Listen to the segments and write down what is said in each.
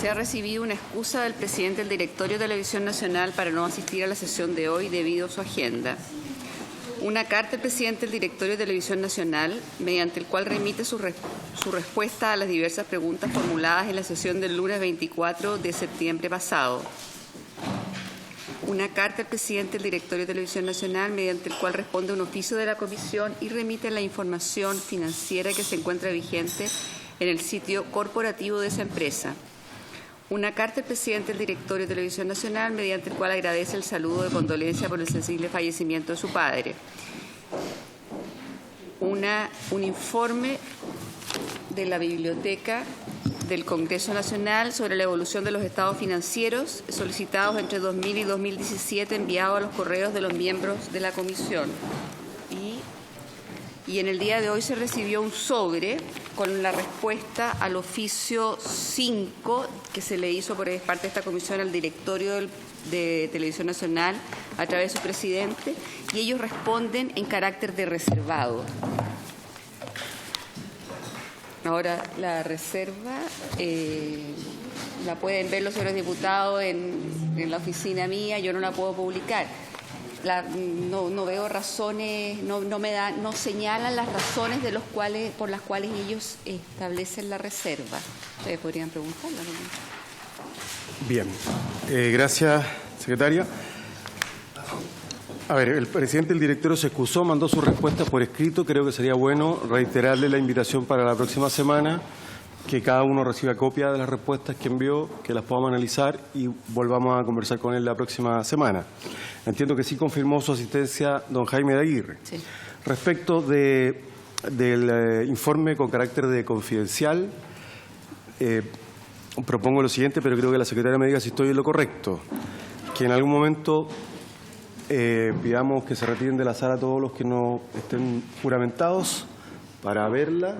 Se ha recibido una excusa del presidente del Directorio de Televisión Nacional para no asistir a la sesión de hoy debido a su agenda. Una carta del presidente del Directorio de Televisión Nacional, mediante el cual remite su respuesta a las diversas preguntas formuladas en la sesión del lunes 24 de septiembre pasado. Una carta del presidente del Directorio de Televisión Nacional, mediante el cual responde un oficio de la Comisión y remite la información financiera que se encuentra vigente en el sitio corporativo de esa empresa. Una carta del presidente del Directorio de Televisión Nacional, mediante el cual agradece el saludo de condolencia por el sensible fallecimiento de su padre. Un informe de la Biblioteca del Congreso Nacional sobre la evolución de los estados financieros solicitados entre 2000 y 2017, enviado a los correos de los miembros de la Comisión. Y en el día de hoy se recibió un sobre con la respuesta al oficio 5 que se le hizo por parte de esta comisión al Directorio de Televisión Nacional a través de su presidente, y ellos responden en carácter de reservado. Ahora, la reserva la pueden ver los señores diputados en la oficina mía, yo no la puedo publicar. No veo razones, no señalan las razones por las cuales ellos establecen la reserva. Ustedes podrían preguntarla. Bien, gracias, secretaria. A ver, el presidente del directorio se excusó, mandó sus respuestas por escrito. Creo que sería bueno reiterarle la invitación para la próxima semana, que cada uno reciba copia de las respuestas que envió, que las podamos analizar y volvamos a conversar con él la próxima semana. Entiendo que sí confirmó su asistencia don Jaime de Aguirre. Sí. Respecto del informe con carácter de confidencial, propongo lo siguiente, pero creo que la secretaria me diga si estoy en lo correcto. Que en algún momento pidamos que se retiren de la sala todos los que no estén juramentados para verla.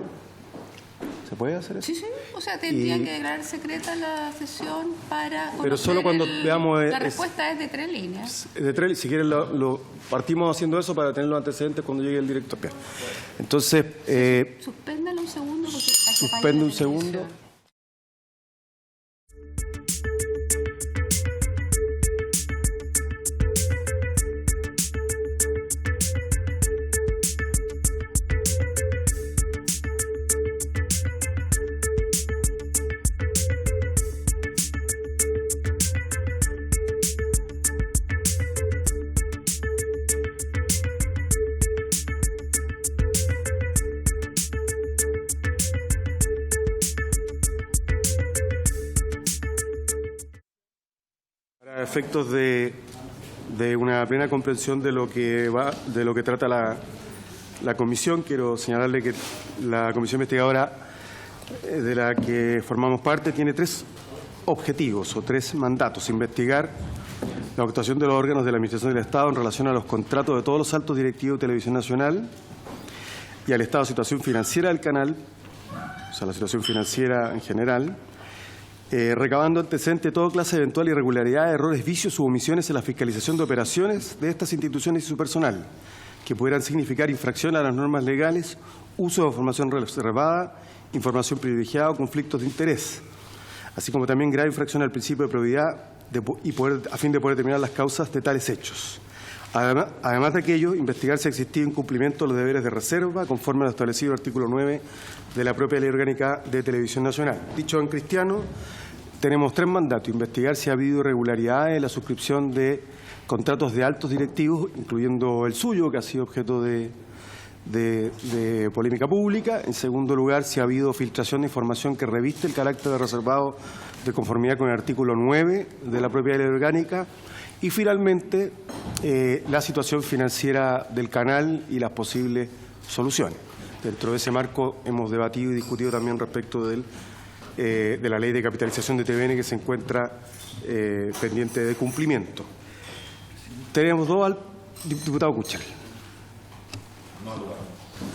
¿Se puede hacer eso? Sí, sí. O sea, tendría que declarar secreta la sesión para conocer. Pero solo cuando veamos. La respuesta es de 3 líneas. De 3, si quieren, partimos haciendo eso para tener los antecedentes cuando llegue el director. Entonces. Suspéndalo un segundo. Suspende un segundo. Efectos de una plena comprensión de lo que trata la comisión, quiero señalarle que la comisión investigadora de la que formamos parte tiene 3 objetivos o 3 mandatos: investigar la actuación de los órganos de la Administración del Estado en relación a los contratos de todos los altos directivos de Televisión Nacional y al estado de situación financiera del canal, o sea, la situación financiera en general, recabando antecedentes de toda clase de eventual irregularidad, errores, vicios u omisiones en la fiscalización de operaciones de estas instituciones y su personal, que pudieran significar infracción a las normas legales, uso de información reservada, información privilegiada o conflictos de interés, así como también grave infracción al principio de probidad a fin de poder determinar las causas de tales hechos. Además de aquello, investigar si existía incumplimiento de los deberes de reserva conforme a lo establecido en el artículo 9 de la propia Ley Orgánica de Televisión Nacional. Dicho en cristiano, tenemos 3 mandatos: investigar si ha habido irregularidades en la suscripción de contratos de altos directivos, incluyendo el suyo, que ha sido objeto de polémica pública. En segundo lugar, si ha habido filtración de información que reviste el carácter de reservado de conformidad con el artículo 9 de la propia Ley Orgánica. Y finalmente, la situación financiera del canal y las posibles soluciones. Dentro de ese marco hemos debatido y discutido también respecto de la ley de capitalización de TVN, que se encuentra pendiente de cumplimiento. Tenemos 2 al diputado Kuchel.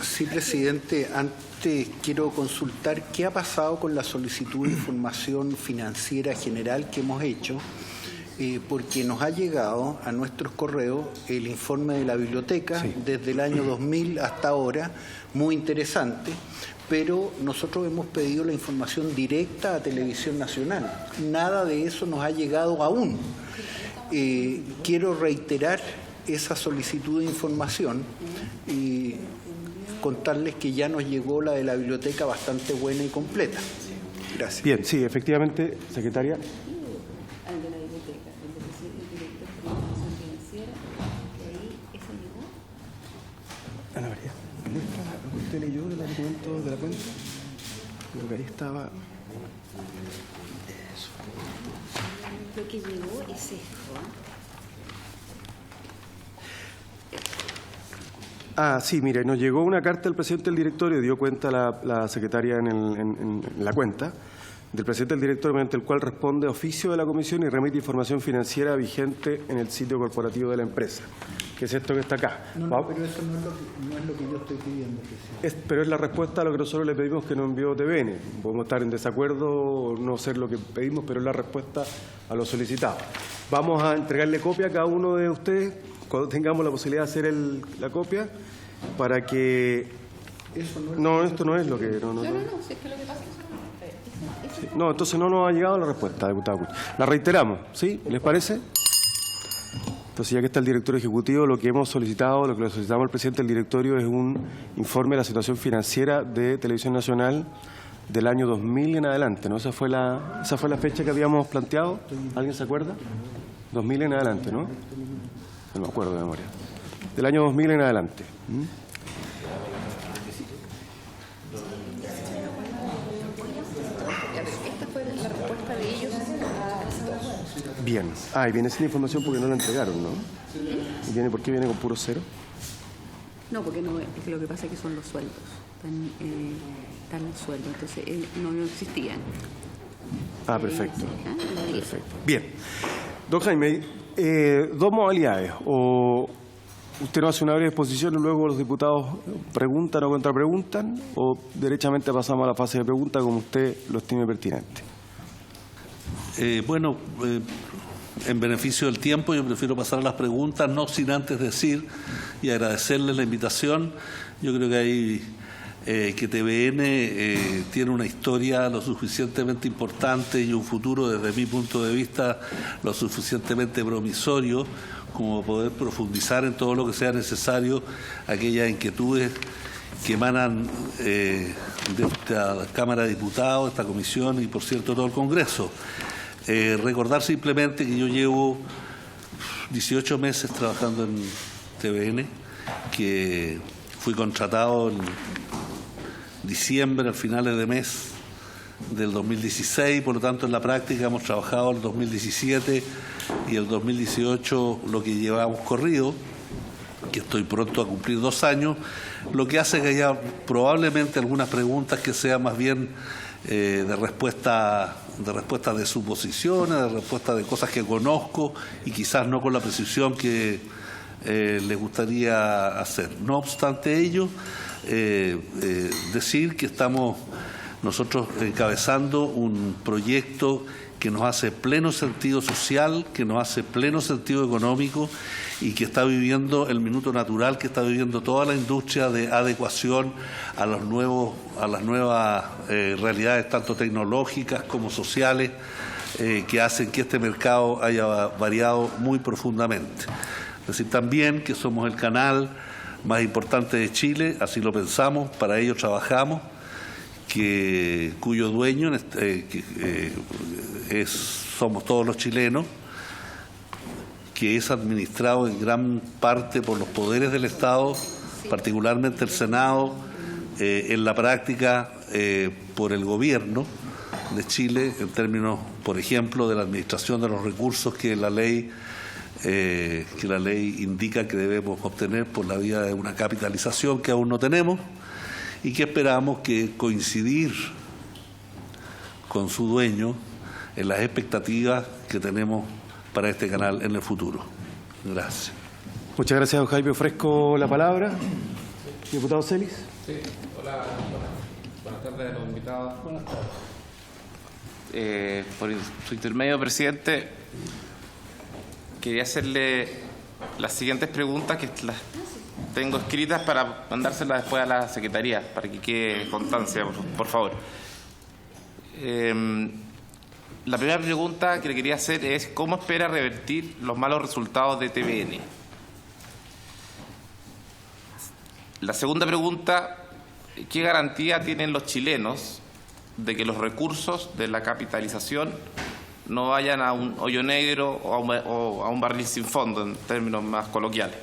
Sí, presidente. Antes quiero consultar qué ha pasado con la solicitud de información financiera general que hemos hecho, porque nos ha llegado a nuestros correos el informe de la biblioteca, sí, desde el año 2000 hasta ahora, muy interesante, pero nosotros hemos pedido la información directa a Televisión Nacional. Nada de eso nos ha llegado aún. Quiero reiterar esa solicitud de información y contarles que ya nos llegó la de la biblioteca bastante buena y completa. Gracias. Bien, sí, efectivamente, secretaria. Ana María, ¿usted leyó el documento de la cuenta? Creo que ahí estaba. Eso. Lo que llegó es esto. Sí, mire, nos llegó una carta del presidente del directorio, dio cuenta la secretaria en la cuenta del presidente del directorio, mediante el cual responde a oficio de la comisión y remite información financiera vigente en el sitio corporativo de la empresa, que es esto que está acá. No, pero eso no es lo que yo estoy pidiendo. Pero es la respuesta a lo que nosotros le pedimos que nos envió TVN. Podemos estar en desacuerdo o no ser lo que pedimos, pero es la respuesta a lo solicitado. Vamos a entregarle copia a cada uno de ustedes cuando tengamos la posibilidad de hacer la copia, para que... Eso no es no, esto no es lo que... No, Si es que lo que pasa es que sí. No, entonces no nos ha llegado la respuesta, diputado Cuch. La reiteramos, ¿sí? ¿Les parece? Entonces, ya que está el director ejecutivo, lo que hemos solicitado, lo que le solicitamos al presidente del directorio es un informe de la situación financiera de Televisión Nacional del año 2000 en adelante, ¿no? Esa fue la fecha que habíamos planteado. ¿Alguien se acuerda? 2000 en adelante, ¿no? No me acuerdo de memoria. Del año 2000 en adelante. esta fue la respuesta de ellos a... Bien. Y viene sin información porque no la entregaron, ¿no? ¿Y por qué viene con puro cero? No, porque lo que pasa es que son los sueldos. Están los sueldos, entonces no existían. Perfecto. Perfecto. Bien. Don Jaime, dos modalidades. O usted nos hace una breve exposición y luego los diputados preguntan o contrapreguntan, o derechamente pasamos a la fase de preguntas como usted lo estime pertinente. En beneficio del tiempo, yo prefiero pasar a las preguntas, no sin antes decir y agradecerles la invitación. Yo creo que hay que TVN tiene una historia lo suficientemente importante y un futuro, desde mi punto de vista, lo suficientemente promisorio como poder profundizar en todo lo que sea necesario, aquellas inquietudes que emanan de esta Cámara de Diputados, esta comisión y, por cierto, todo el Congreso. Recordar simplemente que yo llevo 18 meses trabajando en TVN, que fui contratado en diciembre, al finales de mes del 2016, por lo tanto en la práctica hemos trabajado el 2017 y el 2018 lo que llevamos corrido, que estoy pronto a cumplir 2 años, lo que hace que haya probablemente algunas preguntas que sean más bien de respuesta de suposiciones, de respuesta de cosas que conozco y quizás no con la precisión que les gustaría hacer. No obstante ello, decir que estamos nosotros encabezando un proyecto que nos hace pleno sentido social, que nos hace pleno sentido económico y que está viviendo el minuto natural que está viviendo toda la industria de adecuación a las nuevas realidades, tanto tecnológicas como sociales, que hacen que este mercado haya variado muy profundamente. Es decir, también que somos el canal más importante de Chile, así lo pensamos, para ello trabajamos, cuyo dueño somos todos los chilenos, que es administrado en gran parte por los poderes del Estado, particularmente el Senado, en la práctica por el Gobierno de Chile, en términos, por ejemplo, de la administración de los recursos que la ley indica que debemos obtener por la vía de una capitalización que aún no tenemos y que esperamos que coincidir con su dueño en las expectativas que tenemos para este canal en el futuro. Gracias. Muchas gracias, don Jaime. Ofrezco la palabra. Diputado Celis. Sí, hola. Buenas tardes a los invitados. Buenas tardes. Por su intermedio, presidente, quería hacerle las siguientes preguntas que las tengo escritas para mandárselas después a la Secretaría, para que quede constancia, por favor. La primera pregunta que le quería hacer es ¿cómo espera revertir los malos resultados de TVN? La segunda pregunta, ¿qué garantía tienen los chilenos de que los recursos de la capitalización no vayan a un hoyo negro o a un barril sin fondo, en términos más coloquiales?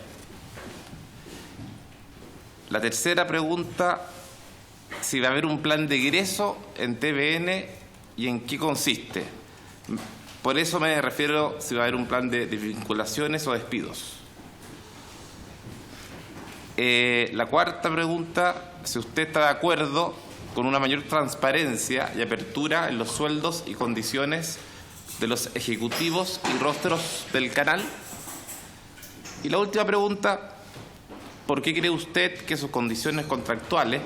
La tercera pregunta, si va a haber un plan de egreso en TVN y en qué consiste. Por eso me refiero si va a haber un plan de vinculaciones o despidos. La cuarta pregunta, si usted está de acuerdo con una mayor transparencia y apertura en los sueldos y condiciones de los ejecutivos y rostros del canal. Y la última pregunta, ¿por qué cree usted que sus condiciones contractuales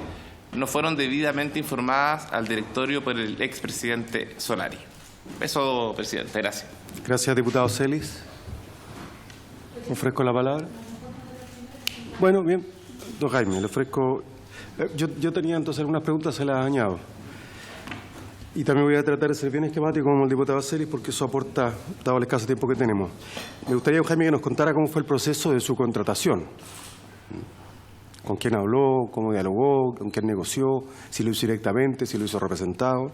no fueron debidamente informadas al directorio por el expresidente Solari? Eso, presidente. Gracias. Gracias, diputado Celis. Ofrezco la palabra. Bueno, bien, don Jaime, le ofrezco. Yo tenía entonces algunas preguntas, se las añado. Y también voy a tratar de ser bien esquemático como el diputado Celis, porque eso aporta, dado el escaso tiempo que tenemos. Me gustaría, don Jaime, que nos contara cómo fue el proceso de su contratación. ¿Con quién habló? ¿Cómo dialogó? ¿Con quién negoció? ¿Si lo hizo directamente? ¿Si lo hizo representado?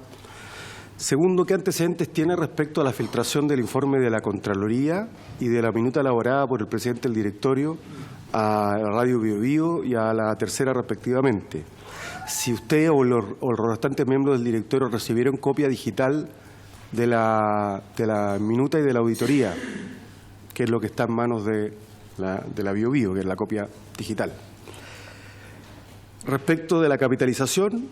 Segundo, ¿qué antecedentes tiene respecto a la filtración del informe de la Contraloría y de la minuta elaborada por el presidente del directorio a la Radio Bio Bio y a la Tercera respectivamente? Si usted o los restantes miembros del directorio recibieron copia digital de la minuta y de la auditoría, que es lo que está en manos de la Bio Bio, que es la copia digital. Respecto de la capitalización,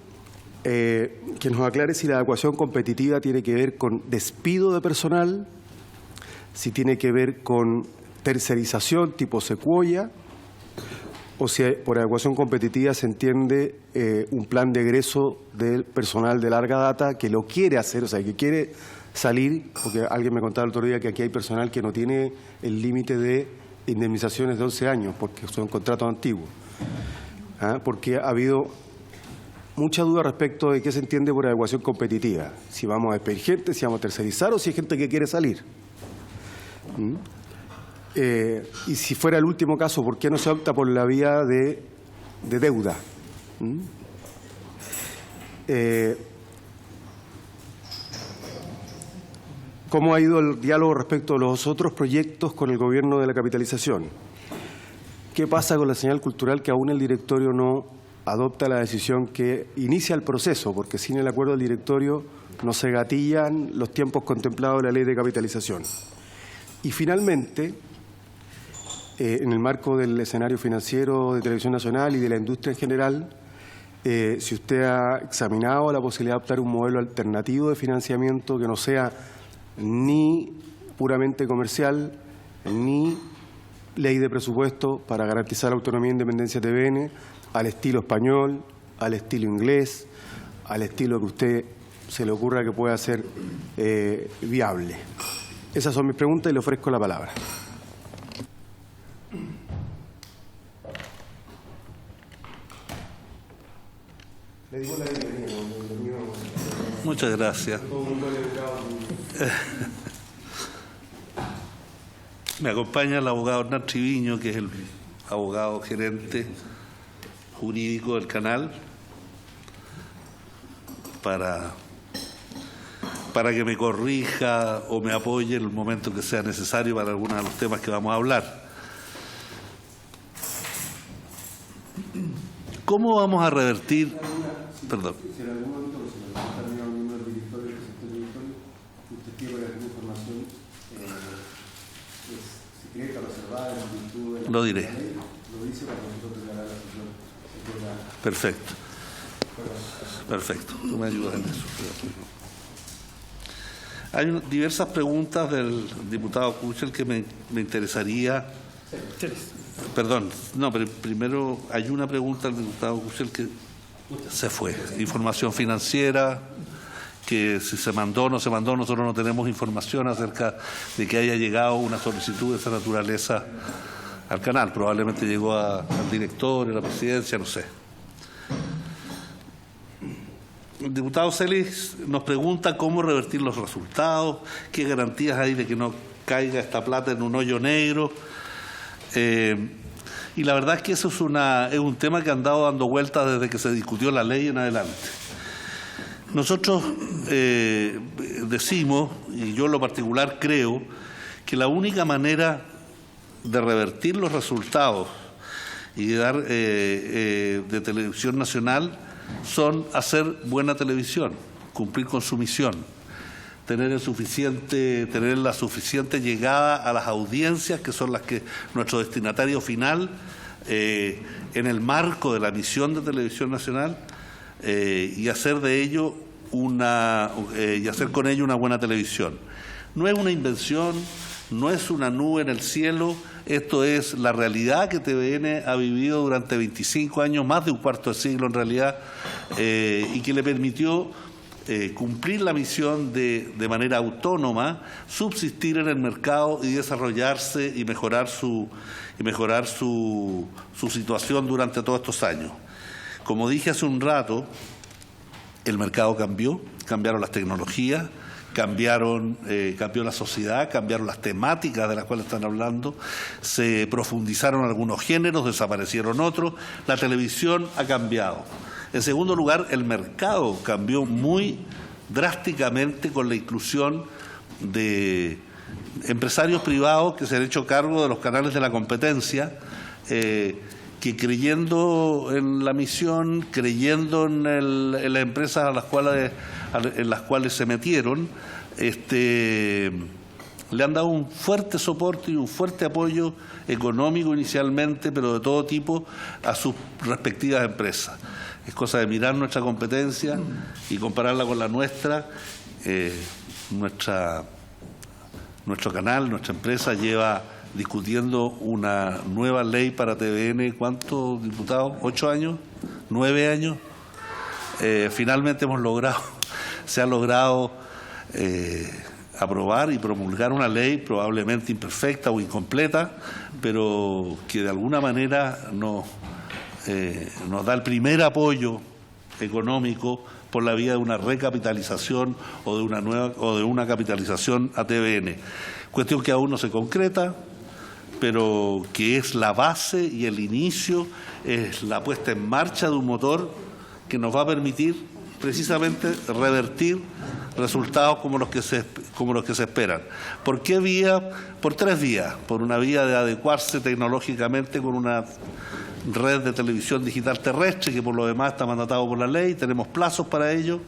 que nos aclare si la adecuación competitiva tiene que ver con despido de personal, si tiene que ver con tercerización tipo Sequoia, o si por adecuación competitiva se entiende un plan de egreso del personal de larga data que lo quiere hacer, o sea, que quiere salir, porque alguien me contaba el otro día que aquí hay personal que no tiene el límite de indemnizaciones de 11 años, porque son contratos antiguos. Porque ha habido mucha duda respecto de qué se entiende por adecuación competitiva. Si vamos a despedir gente, si vamos a tercerizar o si hay gente que quiere salir. Y si fuera el último caso, ¿por qué no se opta por la vía de deuda? ¿Cómo ha ido el diálogo respecto a los otros proyectos con el gobierno de la capitalización? ¿Qué pasa con la señal cultural que aún el directorio no adopta la decisión que inicia el proceso? Porque sin el acuerdo del directorio no se gatillan los tiempos contemplados en la ley de capitalización. Y finalmente, en el marco del escenario financiero de Televisión Nacional y de la industria en general, si usted ha examinado la posibilidad de adoptar un modelo alternativo de financiamiento que no sea ni puramente comercial, ni ley de presupuesto para garantizar la autonomía e independencia de TVN, al estilo español, al estilo inglés, al estilo que a usted se le ocurra que pueda ser viable. Esas son mis preguntas y le ofrezco la palabra. Le digo la bienvenida. Muchas gracias. Me acompaña el abogado Hernán Triviño, que es el abogado gerente jurídico del canal, para que me corrija o me apoye en el momento que sea necesario para algunos de los temas que vamos a hablar. ¿Cómo vamos a revertir? Perdón. Lo diré. Perfecto. Perfecto. Tú me ayudas en eso. Hay diversas preguntas del diputado Kuchel que me interesaría. Perdón, no, pero primero hay una pregunta del diputado Kuchel que se fue. Información financiera, que si se mandó o no se mandó, nosotros no tenemos información acerca de que haya llegado una solicitud de esa naturaleza al canal. Probablemente llegó al director, a la presidencia, no sé. El diputado Celis nos pregunta cómo revertir los resultados, qué garantías hay de que no caiga esta plata en un hoyo negro. Y la verdad es que eso es un tema que ha andado dando vueltas desde que se discutió la ley en adelante. Nosotros decimos, y yo en lo particular creo, que la única manera de revertir los resultados y de dar de Televisión Nacional son hacer buena televisión, cumplir con su misión, tener la suficiente llegada a las audiencias, que son las que nuestro destinatario final, en el marco de la misión de Televisión Nacional, y hacer de ello y hacer con ello una buena televisión. No es una invención, no es una nube en el cielo. Esto es la realidad que TVN ha vivido durante 25 años, más de un cuarto de siglo en realidad, y que le permitió cumplir la misión de manera autónoma, subsistir en el mercado y desarrollarse y mejorar su situación durante todos estos años. Como dije hace un rato, el mercado cambió, cambiaron las tecnologías, cambió la sociedad, cambiaron las temáticas de las cuales están hablando, se profundizaron algunos géneros, desaparecieron otros, la televisión ha cambiado. En segundo lugar, el mercado cambió muy drásticamente con la inclusión de empresarios privados que se han hecho cargo de los canales de la competencia, que creyendo en la misión, creyendo en las empresas en las cuales se metieron, le han dado un fuerte soporte y un fuerte apoyo económico inicialmente, pero de todo tipo, a sus respectivas empresas. Es cosa de mirar nuestra competencia y compararla con la nuestra. Nuestro canal, nuestra empresa lleva discutiendo una nueva ley para TVN, ¿cuántos diputados? ¿8 años? ¿9 años? Finalmente se ha logrado aprobar y promulgar una ley probablemente imperfecta o incompleta, pero que de alguna manera nos da el primer apoyo económico por la vía de una recapitalización o de una capitalización a TVN. Cuestión que aún no se concreta, pero que es la base y el inicio, es la puesta en marcha de un motor que nos va a permitir precisamente revertir resultados como los que se esperan. ¿Por qué vía? Por 3 vías. Por una vía de adecuarse tecnológicamente con una red de televisión digital terrestre, que por lo demás está mandatado por la ley, tenemos plazos para ello.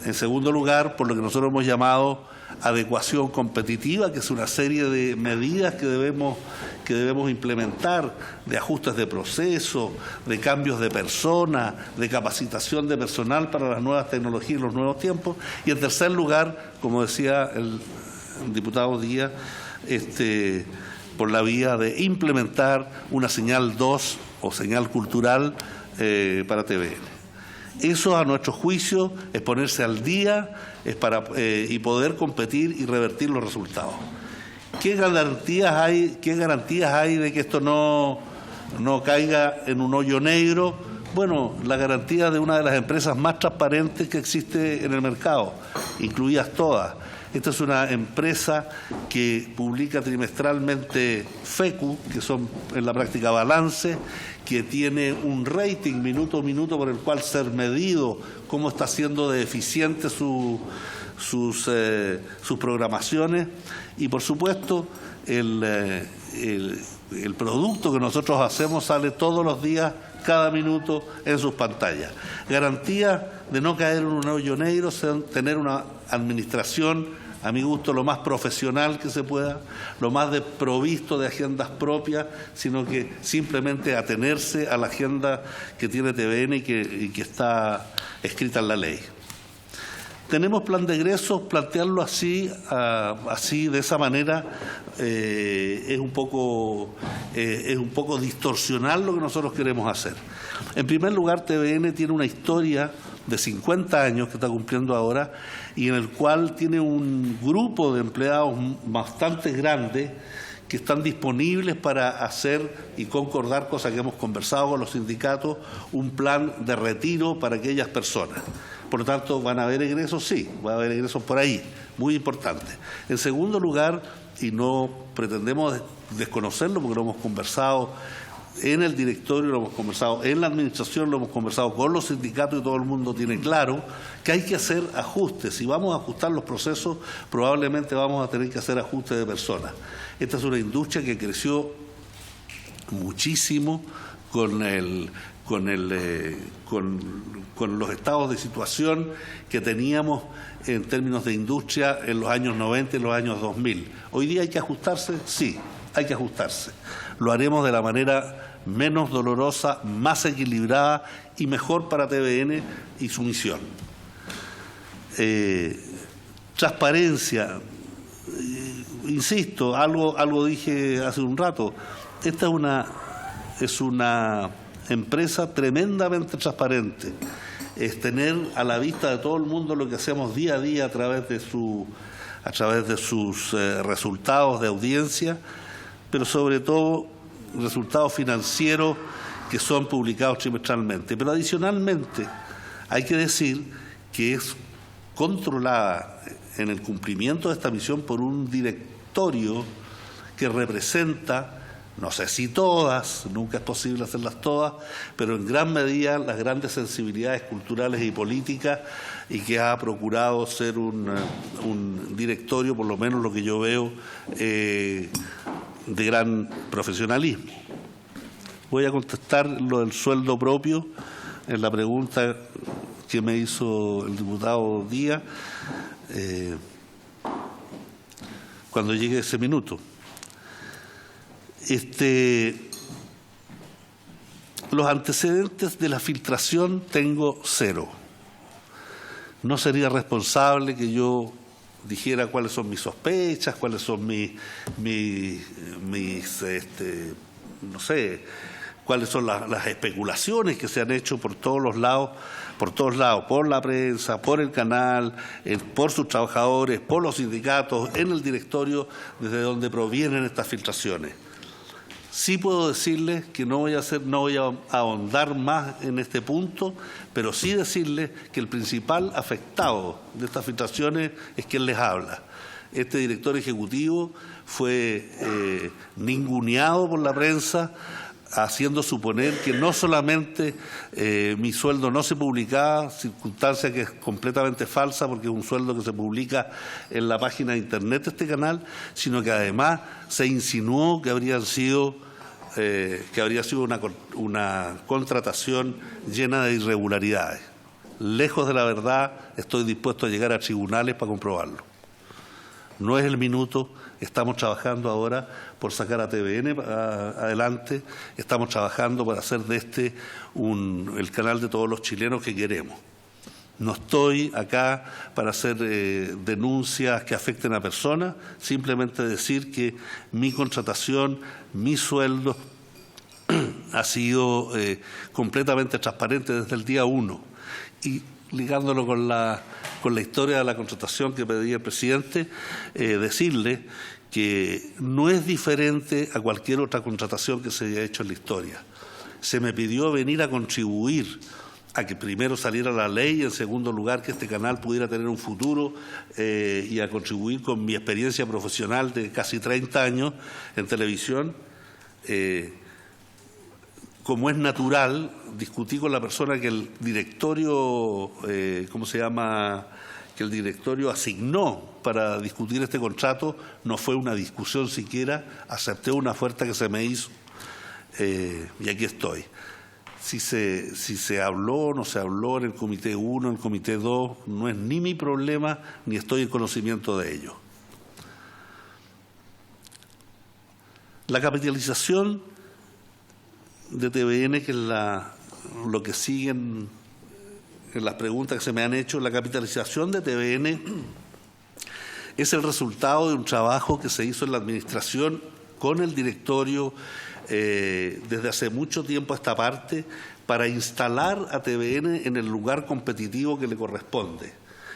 En segundo lugar, por lo que nosotros hemos llamado adecuación competitiva, que es una serie de medidas que debemos implementar, de ajustes de proceso, de cambios de persona, de capacitación de personal para las nuevas tecnologías y los nuevos tiempos. Y en tercer lugar, como decía el diputado Díaz, por la vía de implementar una señal 2 o señal cultural para TVN. Eso, a nuestro juicio, es ponerse al día y poder competir y revertir los resultados. ¿Qué garantías hay de que esto no caiga en un hoyo negro? Bueno, la garantía de una de las empresas más transparentes que existe en el mercado, incluidas todas. Esta es una empresa que publica trimestralmente FECU, que son en la práctica balance, que tiene un rating minuto a minuto por el cual ser medido cómo está siendo de eficiente sus programaciones, y por supuesto el producto que nosotros hacemos sale todos los días, cada minuto, en sus pantallas. Garantía de no caer en un hoyo negro, tener una administración, a mi gusto, lo más profesional que se pueda, lo más desprovisto de agendas propias, sino que simplemente atenerse a la agenda que tiene TVN y que está escrita en la ley. Tenemos plan de egresos, plantearlo así de esa manera, es un poco distorsionar lo que nosotros queremos hacer. En primer lugar, TVN tiene una historia de 50 años que está cumpliendo ahora, y en el cual tiene un grupo de empleados bastante grande que están disponibles para hacer y concordar, cosa que hemos conversado con los sindicatos, un plan de retiro para aquellas personas. Por lo tanto, ¿van a haber egresos? Sí, va a haber egresos por ahí, muy importante. En segundo lugar, y no pretendemos desconocerlo porque lo hemos conversado en el directorio, lo hemos conversado en la administración, lo hemos conversado con los sindicatos y todo el mundo tiene claro que hay que hacer ajustes. Si vamos a ajustar los procesos, probablemente vamos a tener que hacer ajustes de personas. Esta es una industria que creció muchísimo con los estados de situación que teníamos en términos de industria en los años 90 y los años 2000. ¿Hoy día hay que ajustarse? Sí, hay que ajustarse. Lo haremos de la manera menos dolorosa, más equilibrada y mejor para TVN y su misión. Transparencia. Insisto, algo dije hace un rato. Esta es una empresa tremendamente transparente. Es tener a la vista de todo el mundo lo que hacemos día a día a través de sus resultados de audiencia, pero sobre todo resultados financieros que son publicados trimestralmente. Pero adicionalmente hay que decir que es controlada en el cumplimiento de esta misión por un directorio que representa, no sé si todas, nunca es posible hacerlas todas, pero en gran medida las grandes sensibilidades culturales y políticas, y que ha procurado ser un directorio, por lo menos lo que yo veo, de gran profesionalismo. Voy a contestar lo del sueldo propio en la pregunta que me hizo el diputado Díaz cuando llegue ese minuto. Los antecedentes de la filtración tengo cero. No sería responsable que yo dijera cuáles son mis sospechas, cuáles son no sé, cuáles son las especulaciones que se han hecho por todos lados, por la prensa, por el canal, por sus trabajadores, por los sindicatos, en el directorio, desde donde provienen estas filtraciones. Sí puedo decirles que no voy a ahondar más en este punto, pero sí decirles que el principal afectado de estas filtraciones es quien les habla. Este director ejecutivo fue ninguneado por la prensa, haciendo suponer que no solamente mi sueldo no se publicaba, circunstancia que es completamente falsa porque es un sueldo que se publica en la página de internet de este canal, sino que además se insinuó que habría sido una contratación llena de irregularidades. Lejos de la verdad, estoy dispuesto a llegar a tribunales para comprobarlo. No es el minuto. Estamos trabajando ahora por sacar a TVN adelante, estamos trabajando para hacer de este el canal de todos los chilenos que queremos. No estoy acá para hacer denuncias que afecten a personas, simplemente decir que mi contratación, mi sueldo ha sido completamente transparente desde el día 1. Y ligándolo con la historia de la contratación que pedía el presidente, decirle que no es diferente a cualquier otra contratación que se haya hecho en la historia. Se me pidió venir a contribuir a que primero saliera la ley y en segundo lugar que este canal pudiera tener un futuro y a contribuir con mi experiencia profesional de casi 30 años en televisión. Como es natural, discutí con la persona que el directorio, que el directorio asignó para discutir este contrato. No fue una discusión siquiera, acepté una oferta que se me hizo y aquí estoy. Si se habló o no se habló en el Comité 1, en el Comité 2, no es ni mi problema ni estoy en conocimiento de ello. La capitalización de TVN, que es lo que siguen en las preguntas que se me han hecho, la capitalización de TVN es el resultado de un trabajo que se hizo en la administración con el directorio desde hace mucho tiempo a esta parte para instalar a TVN en el lugar competitivo que le corresponde.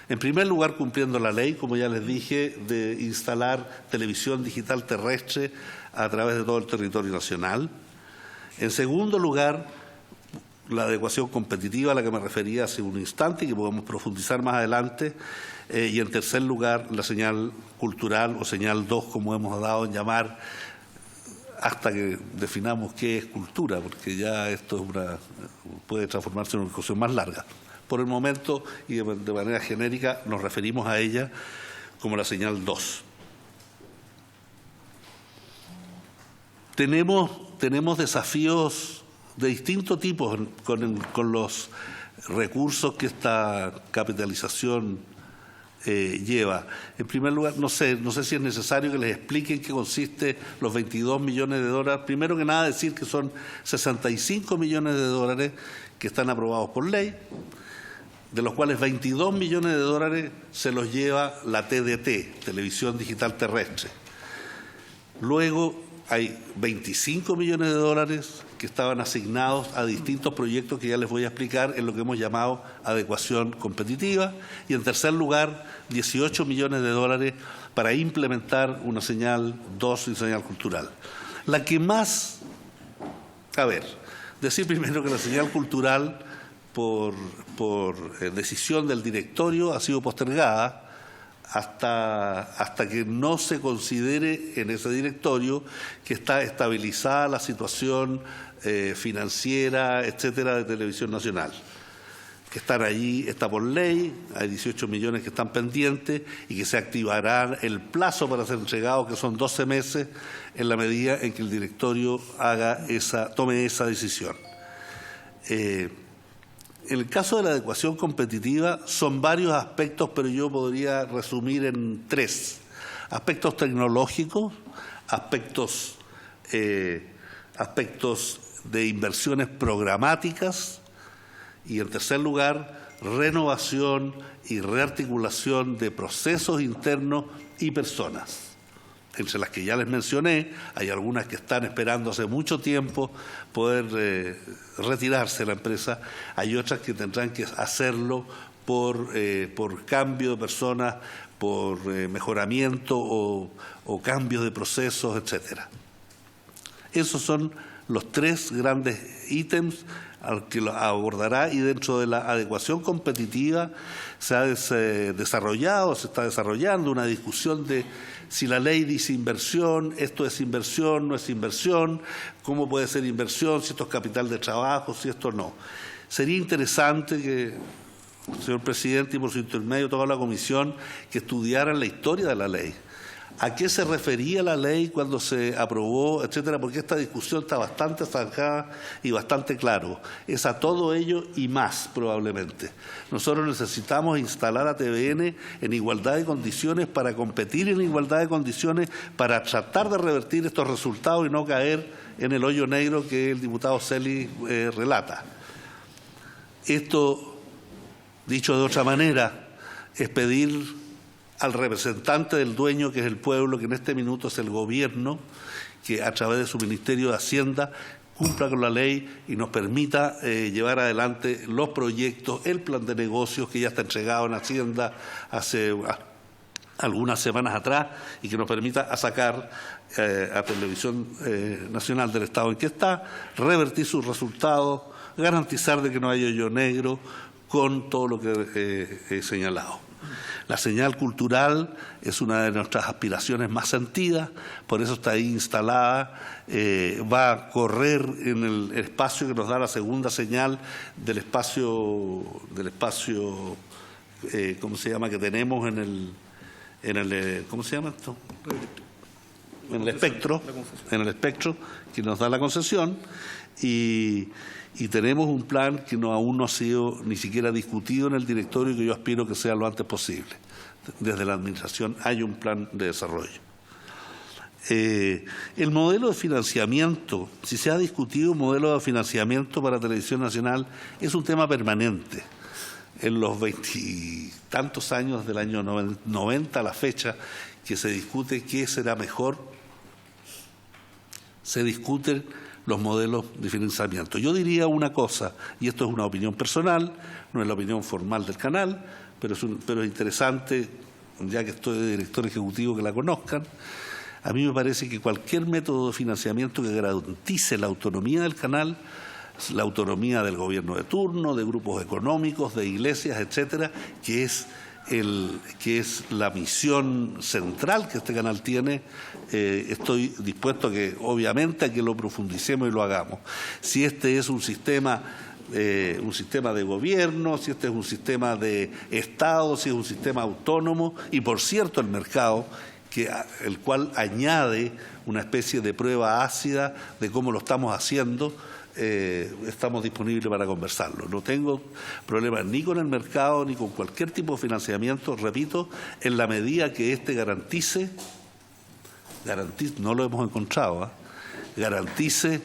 En primer lugar, cumpliendo la ley, como ya les dije, de instalar televisión digital terrestre a través de todo el territorio nacional. En segundo lugar, la adecuación competitiva a la que me refería hace un instante y que podemos profundizar más adelante. Y en tercer lugar, la señal cultural o señal 2, como hemos dado en llamar, hasta que definamos qué es cultura, porque ya esto puede transformarse en una discusión más larga. Por el momento y de manera genérica nos referimos a ella como la señal 2. Tenemos desafíos de distintos tipos con los recursos que esta capitalización lleva. En primer lugar, no sé si es necesario que les explique en qué consiste los 22 millones de dólares. Primero que nada, decir que son 65 millones de dólares que están aprobados por ley, de los cuales 22 millones de dólares se los lleva la TDT, Televisión Digital Terrestre. Luego hay 25 millones de dólares que estaban asignados a distintos proyectos que ya les voy a explicar en lo que hemos llamado adecuación competitiva. Y en tercer lugar, 18 millones de dólares para implementar una señal 2 y señal cultural. La que más... decir primero que la señal cultural, por decisión del directorio, ha sido postergada hasta que no se considere en ese directorio que está estabilizada la situación financiera, etcétera, de Televisión Nacional. Que están allí, está por ley, hay 18 millones que están pendientes y que se activará el plazo para ser entregado, que son 12 meses, en la medida en que el directorio tome esa decisión. En el caso de la adecuación competitiva son varios aspectos, pero yo podría resumir en 3. Aspectos tecnológicos, aspectos de inversiones programáticas y, en tercer lugar, renovación y rearticulación de procesos internos y personas. Entre las que ya les mencioné, hay algunas que están esperando hace mucho tiempo poder retirarse de la empresa, hay otras que tendrán que hacerlo por cambio de personas, por mejoramiento o cambios de procesos, etcétera. Esos son los 3 grandes ítems al que lo abordará, y dentro de la adecuación competitiva se está desarrollando una discusión de si la ley dice inversión, esto es inversión, no es inversión, cómo puede ser inversión, si esto es capital de trabajo, si esto no. Sería interesante que, señor presidente, y por su intermedio toda la comisión, que estudiaran la historia de la ley. ¿A qué se refería la ley cuando se aprobó, etcétera? Porque esta discusión está bastante zanjada y bastante claro. Es a todo ello y más, probablemente. Nosotros necesitamos instalar a TVN en igualdad de condiciones para competir en igualdad de condiciones, para tratar de revertir estos resultados y no caer en el hoyo negro que el diputado Celi relata. Esto, dicho de otra manera, es pedir al representante del dueño, que es el pueblo, que en este minuto es el gobierno, que a través de su Ministerio de Hacienda cumpla con la ley y nos permita llevar adelante los proyectos, el plan de negocios que ya está entregado en Hacienda hace algunas semanas atrás y que nos permita sacar a Televisión Nacional del Estado en que está, revertir sus resultados, garantizar de que no haya hoyo negro, con todo lo que he señalado. La señal cultural es una de nuestras aspiraciones más sentidas, por eso está ahí instalada, va a correr en el espacio que nos da la segunda señal del espacio ¿cómo se llama?, que tenemos en el ¿cómo se llama esto? En el espectro que nos da la concesión, y tenemos un plan que aún no ha sido ni siquiera discutido en el directorio y que yo aspiro que sea lo antes posible. Desde la Administración hay un plan de desarrollo. El modelo de financiamiento, si se ha discutido un modelo de financiamiento para Televisión Nacional, es un tema permanente. En los 20 y tantos años del año 90 a la fecha que se discute qué será mejor, se discuten los modelos de financiamiento. Yo diría una cosa, y esto es una opinión personal, no es la opinión formal del canal, pero es interesante, ya que estoy de director ejecutivo, que la conozcan. A mí me parece que cualquier método de financiamiento que garantice la autonomía del canal, la autonomía del gobierno de turno, de grupos económicos, de iglesias, etcétera, que es la misión central que este canal tiene, estoy dispuesto obviamente a que lo profundicemos y lo hagamos. Si este es un sistema de gobierno, si este es un sistema de Estado, si es un sistema autónomo, y por cierto el mercado, el cual añade una especie de prueba ácida de cómo lo estamos haciendo, estamos disponibles para conversarlo. No tengo problemas ni con el mercado ni con cualquier tipo de financiamiento, repito, en la medida que este garantice, no lo hemos encontrado, garantice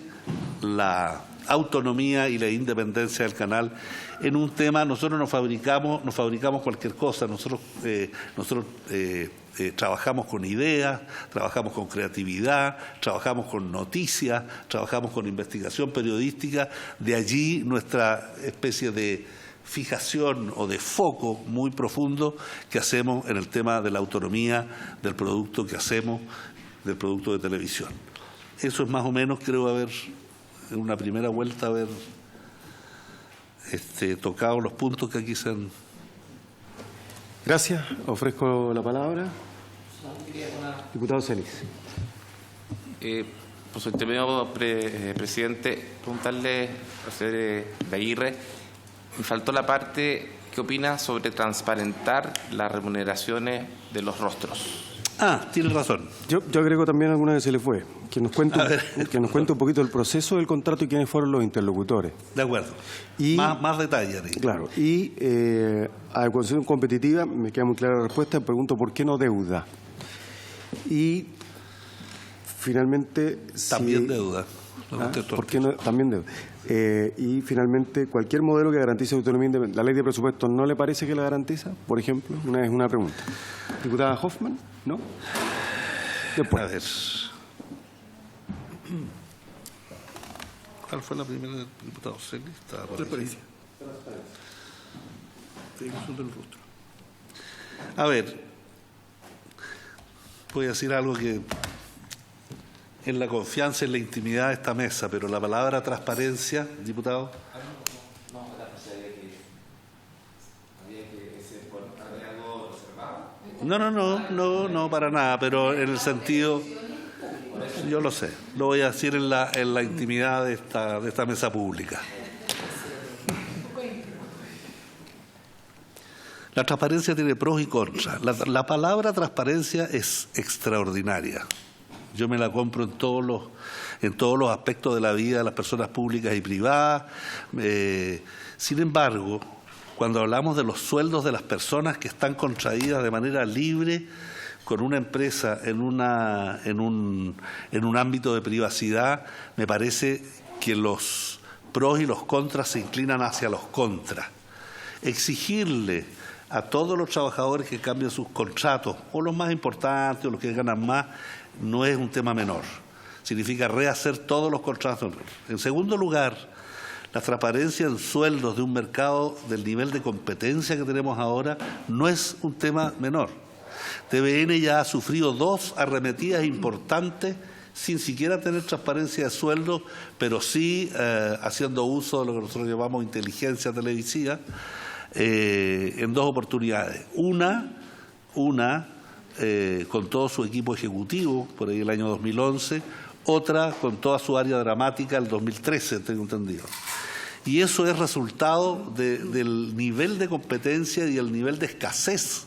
la autonomía y la independencia del canal. En un tema, nosotros no fabricamos cualquier cosa, nosotros trabajamos con ideas, trabajamos con creatividad, trabajamos con noticias, trabajamos con investigación periodística, de allí nuestra especie de fijación o de foco muy profundo que hacemos en el tema de la autonomía del producto que hacemos, del producto de televisión. Eso es más o menos, creo, en una primera vuelta, haber tocado los puntos que aquí se han... Gracias. Ofrezco la palabra. Diputado Celis. Por su intermedio, presidente, preguntarle al señor Aguirre, me faltó la parte, ¿qué opina sobre transparentar las remuneraciones de los rostros? Tiene razón. Yo agrego también alguna que se le fue, que nos cuente un poquito el proceso del contrato y quiénes fueron los interlocutores. De acuerdo. Y, más detalles. Claro. Y adecuación competitiva, me queda muy clara la respuesta, pregunto por qué no deuda. Y finalmente... También deuda. ¿Por qué no? También deuda. Y finalmente, cualquier modelo que garantice autonomía independiente, ¿la ley de presupuestos no le parece que la garantiza? Por ejemplo, una pregunta. Diputada Hoffman, ¿no? Después. A ver. ¿Cuál fue la primera del diputado Celis? Transparencia. A ver, voy a decir algo que en la confianza, en la intimidad de esta mesa, pero la palabra transparencia, diputado. No, para nada, pero en el sentido, yo lo sé, lo voy a decir en la intimidad de esta mesa pública. La transparencia tiene pros y contras. La palabra transparencia es extraordinaria. Yo me la compro en todos los aspectos de la vida de las personas públicas y privadas. Sin embargo, cuando hablamos de los sueldos de las personas que están contraídas de manera libre con una empresa en un ámbito de privacidad, me parece que los pros y los contras se inclinan hacia los contras. Exigirle a todos los trabajadores que cambien sus contratos, o los más importantes, o los que ganan más, no es un tema menor. Significa rehacer todos los contratos. En segundo lugar, la transparencia en sueldos de un mercado del nivel de competencia que tenemos ahora no es un tema menor. TVN ya ha sufrido 2 arremetidas importantes sin siquiera tener transparencia de sueldos, pero sí haciendo uso de lo que nosotros llamamos inteligencia televisiva, en 2 oportunidades. Una con todo su equipo ejecutivo, por ahí el año 2011, otra con toda su área dramática el 2013, tengo entendido. Y eso es resultado del nivel de competencia y el nivel de escasez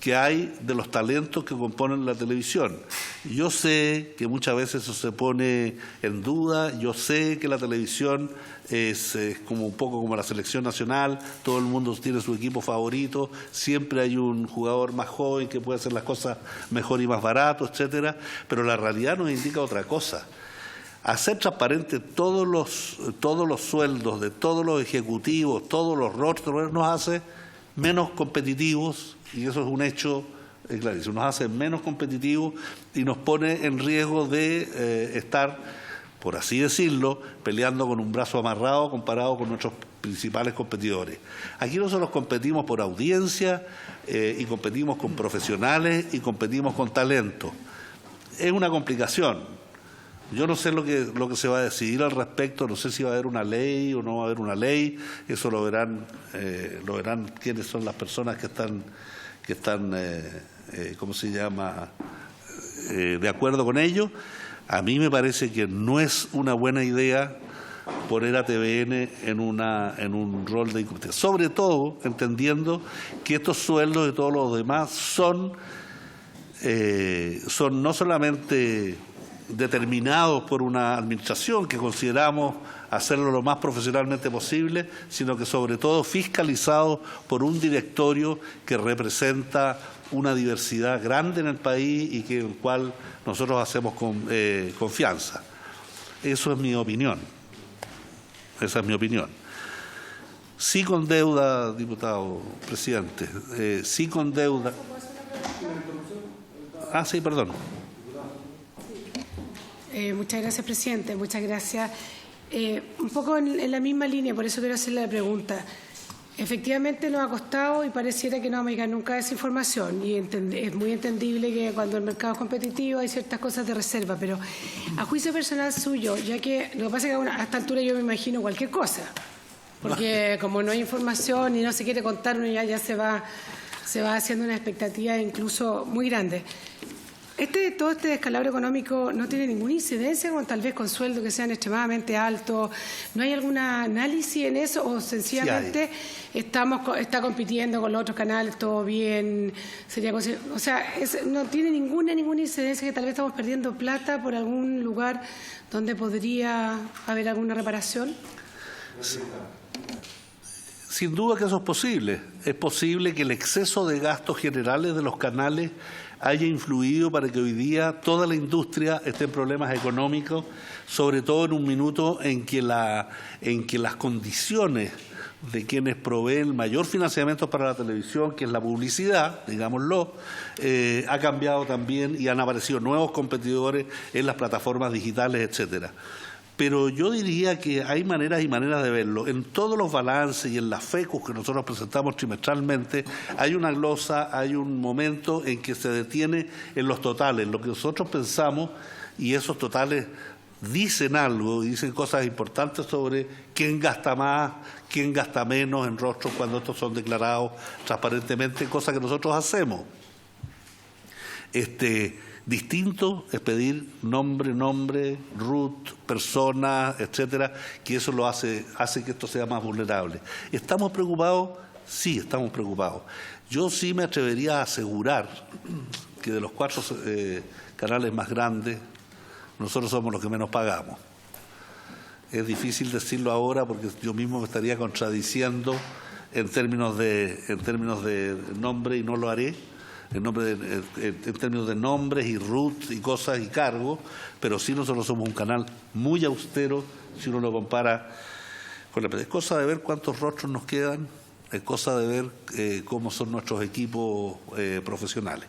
que hay de los talentos que componen la televisión. Yo sé que muchas veces eso se pone en duda, yo sé que la televisión es como un poco como la selección nacional, todo el mundo tiene su equipo favorito, siempre hay un jugador más joven que puede hacer las cosas mejor y más barato, etcétera, pero la realidad nos indica otra cosa. Hacer transparente todos los sueldos de todos los ejecutivos, todos los rostros, nos hace menos competitivos, y eso es un hecho clarísimo, nos hace menos competitivos y nos pone en riesgo de estar, por así decirlo, peleando con un brazo amarrado comparado con nuestros principales competidores. Aquí nosotros competimos por audiencia y competimos con profesionales y competimos con talento. Es una complicación. Yo no sé lo que se va a decidir al respecto, no sé si va a haber una ley o no va a haber una ley, eso lo verán quiénes son las personas que están ¿cómo se llama?, de acuerdo con ello. A mí me parece que no es una buena idea poner a TVN en un rol de incompetencia, sobre todo entendiendo que estos sueldos y todos los demás son no solamente determinados por una administración que consideramos hacerlo lo más profesionalmente posible, sino que sobre todo fiscalizados por un directorio que representa una diversidad grande en el país y en el cual nosotros hacemos confianza. Eso es mi opinión. Esa es mi opinión. Sí con deuda, diputado presidente. Sí con deuda. Ah, sí, perdón. Muchas gracias, presidente. Muchas gracias. Un poco en la misma línea, por eso quiero hacerle la pregunta. Efectivamente nos ha costado y pareciera que no vamos a llegar nunca a esa información, y es muy entendible que cuando el mercado es competitivo hay ciertas cosas de reserva, pero a juicio personal suyo, ya que lo que pasa es que a esta altura yo me imagino cualquier cosa, porque como no hay información y no se quiere contar, uno ya se va haciendo una expectativa incluso muy grande. Todo este descalabro económico no tiene ninguna incidencia tal vez con sueldos que sean extremadamente altos. ¿No hay algún análisis en eso o sencillamente está compitiendo con los otros canales, todo bien? O sea, no tiene ninguna incidencia, que tal vez estamos perdiendo plata por algún lugar donde podría haber alguna reparación? Sí. Sin duda que eso es posible. Es posible que el exceso de gastos generales de los canales haya influido para que hoy día toda la industria esté en problemas económicos, sobre todo en un minuto en que las condiciones de quienes proveen mayor financiamiento para la televisión, que es la publicidad, digámoslo, ha cambiado también y han aparecido nuevos competidores en las plataformas digitales, etcétera. Pero yo diría que hay maneras y maneras de verlo. En todos los balances y en las FECUS que nosotros presentamos trimestralmente, hay una glosa, hay un momento en que se detiene en los totales, lo que nosotros pensamos, y esos totales dicen algo y dicen cosas importantes sobre quién gasta más, quién gasta menos en rostros cuando estos son declarados transparentemente, cosa que nosotros hacemos. Distinto es pedir nombre, root, persona, etcétera, que eso lo hace que esto sea más vulnerable. ¿Estamos preocupados? Sí, estamos preocupados. Yo sí me atrevería a asegurar que de los 4 canales más grandes, nosotros somos los que menos pagamos. Es difícil decirlo ahora porque yo mismo me estaría contradiciendo en términos de nombre, y no lo haré. En términos de nombres y root y cosas y cargos, pero sí nosotros somos un canal muy austero si uno lo compara con la. Es cosa de ver cuántos rostros nos quedan, es cosa de ver cómo son nuestros equipos profesionales.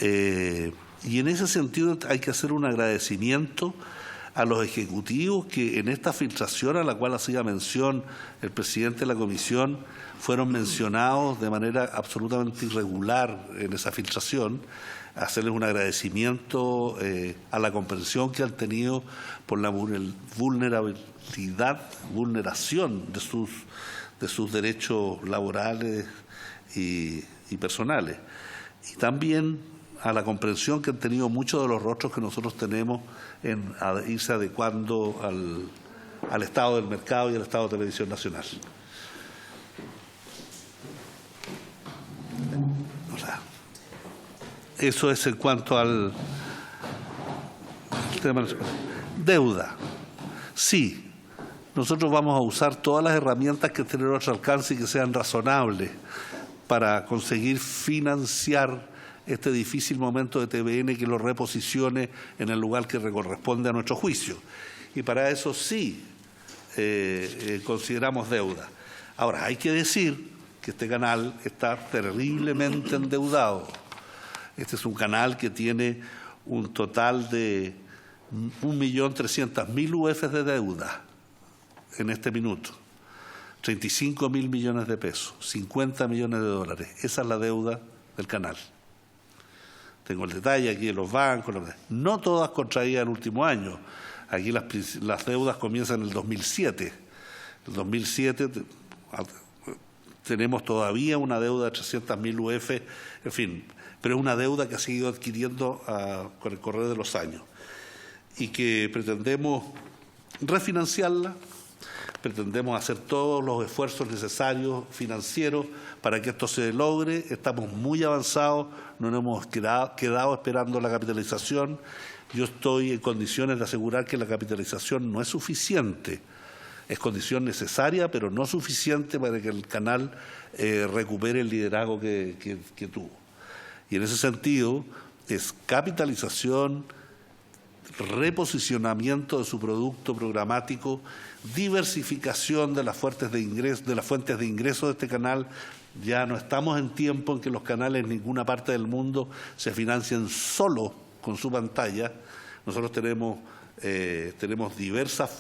Y en ese sentido hay que hacer un agradecimiento a los ejecutivos que en esta filtración a la cual hacía mención el presidente de la comisión fueron mencionados de manera absolutamente irregular en esa filtración, hacerles un agradecimiento a la comprensión que han tenido por la vulneración de sus derechos laborales y personales. Y también a la comprensión que han tenido muchos de los rostros que nosotros tenemos en irse adecuando al estado del mercado y al estado de Televisión Nacional. O sea, eso es en cuanto al tema. Deuda. Sí, nosotros vamos a usar todas las herramientas que estén a nuestro alcance y que sean razonables para conseguir financiar este difícil momento de TVN, que lo reposicione en el lugar que corresponde a nuestro juicio. Y para eso sí consideramos deuda. Ahora, hay que decir que este canal está terriblemente endeudado. Este es un canal que tiene un total de 1.300.000 UF de deuda en este minuto. 35.000 millones de pesos, 50 millones de dólares. Esa es la deuda del canal. Tengo el detalle aquí de los bancos, no todas contraídas el último año. Aquí las deudas comienzan en el 2007. En el 2007 tenemos todavía una deuda de 300.000 UF, en fin, pero es una deuda que ha seguido adquiriendo con el correr de los años y que pretendemos refinanciarla, pretendemos hacer todos los esfuerzos necesarios financieros para que esto se logre. Estamos muy avanzados, no nos hemos quedado esperando la capitalización. Yo estoy en condiciones de asegurar que la capitalización no es suficiente. Es condición necesaria, pero no suficiente para que el canal recupere el liderazgo que tuvo. Y en ese sentido es capitalización, reposicionamiento de su producto programático, diversificación de las fuentes de ingreso de este canal. Ya no estamos en tiempo en que los canales en ninguna parte del mundo se financien solo con su pantalla. Nosotros tenemos diversas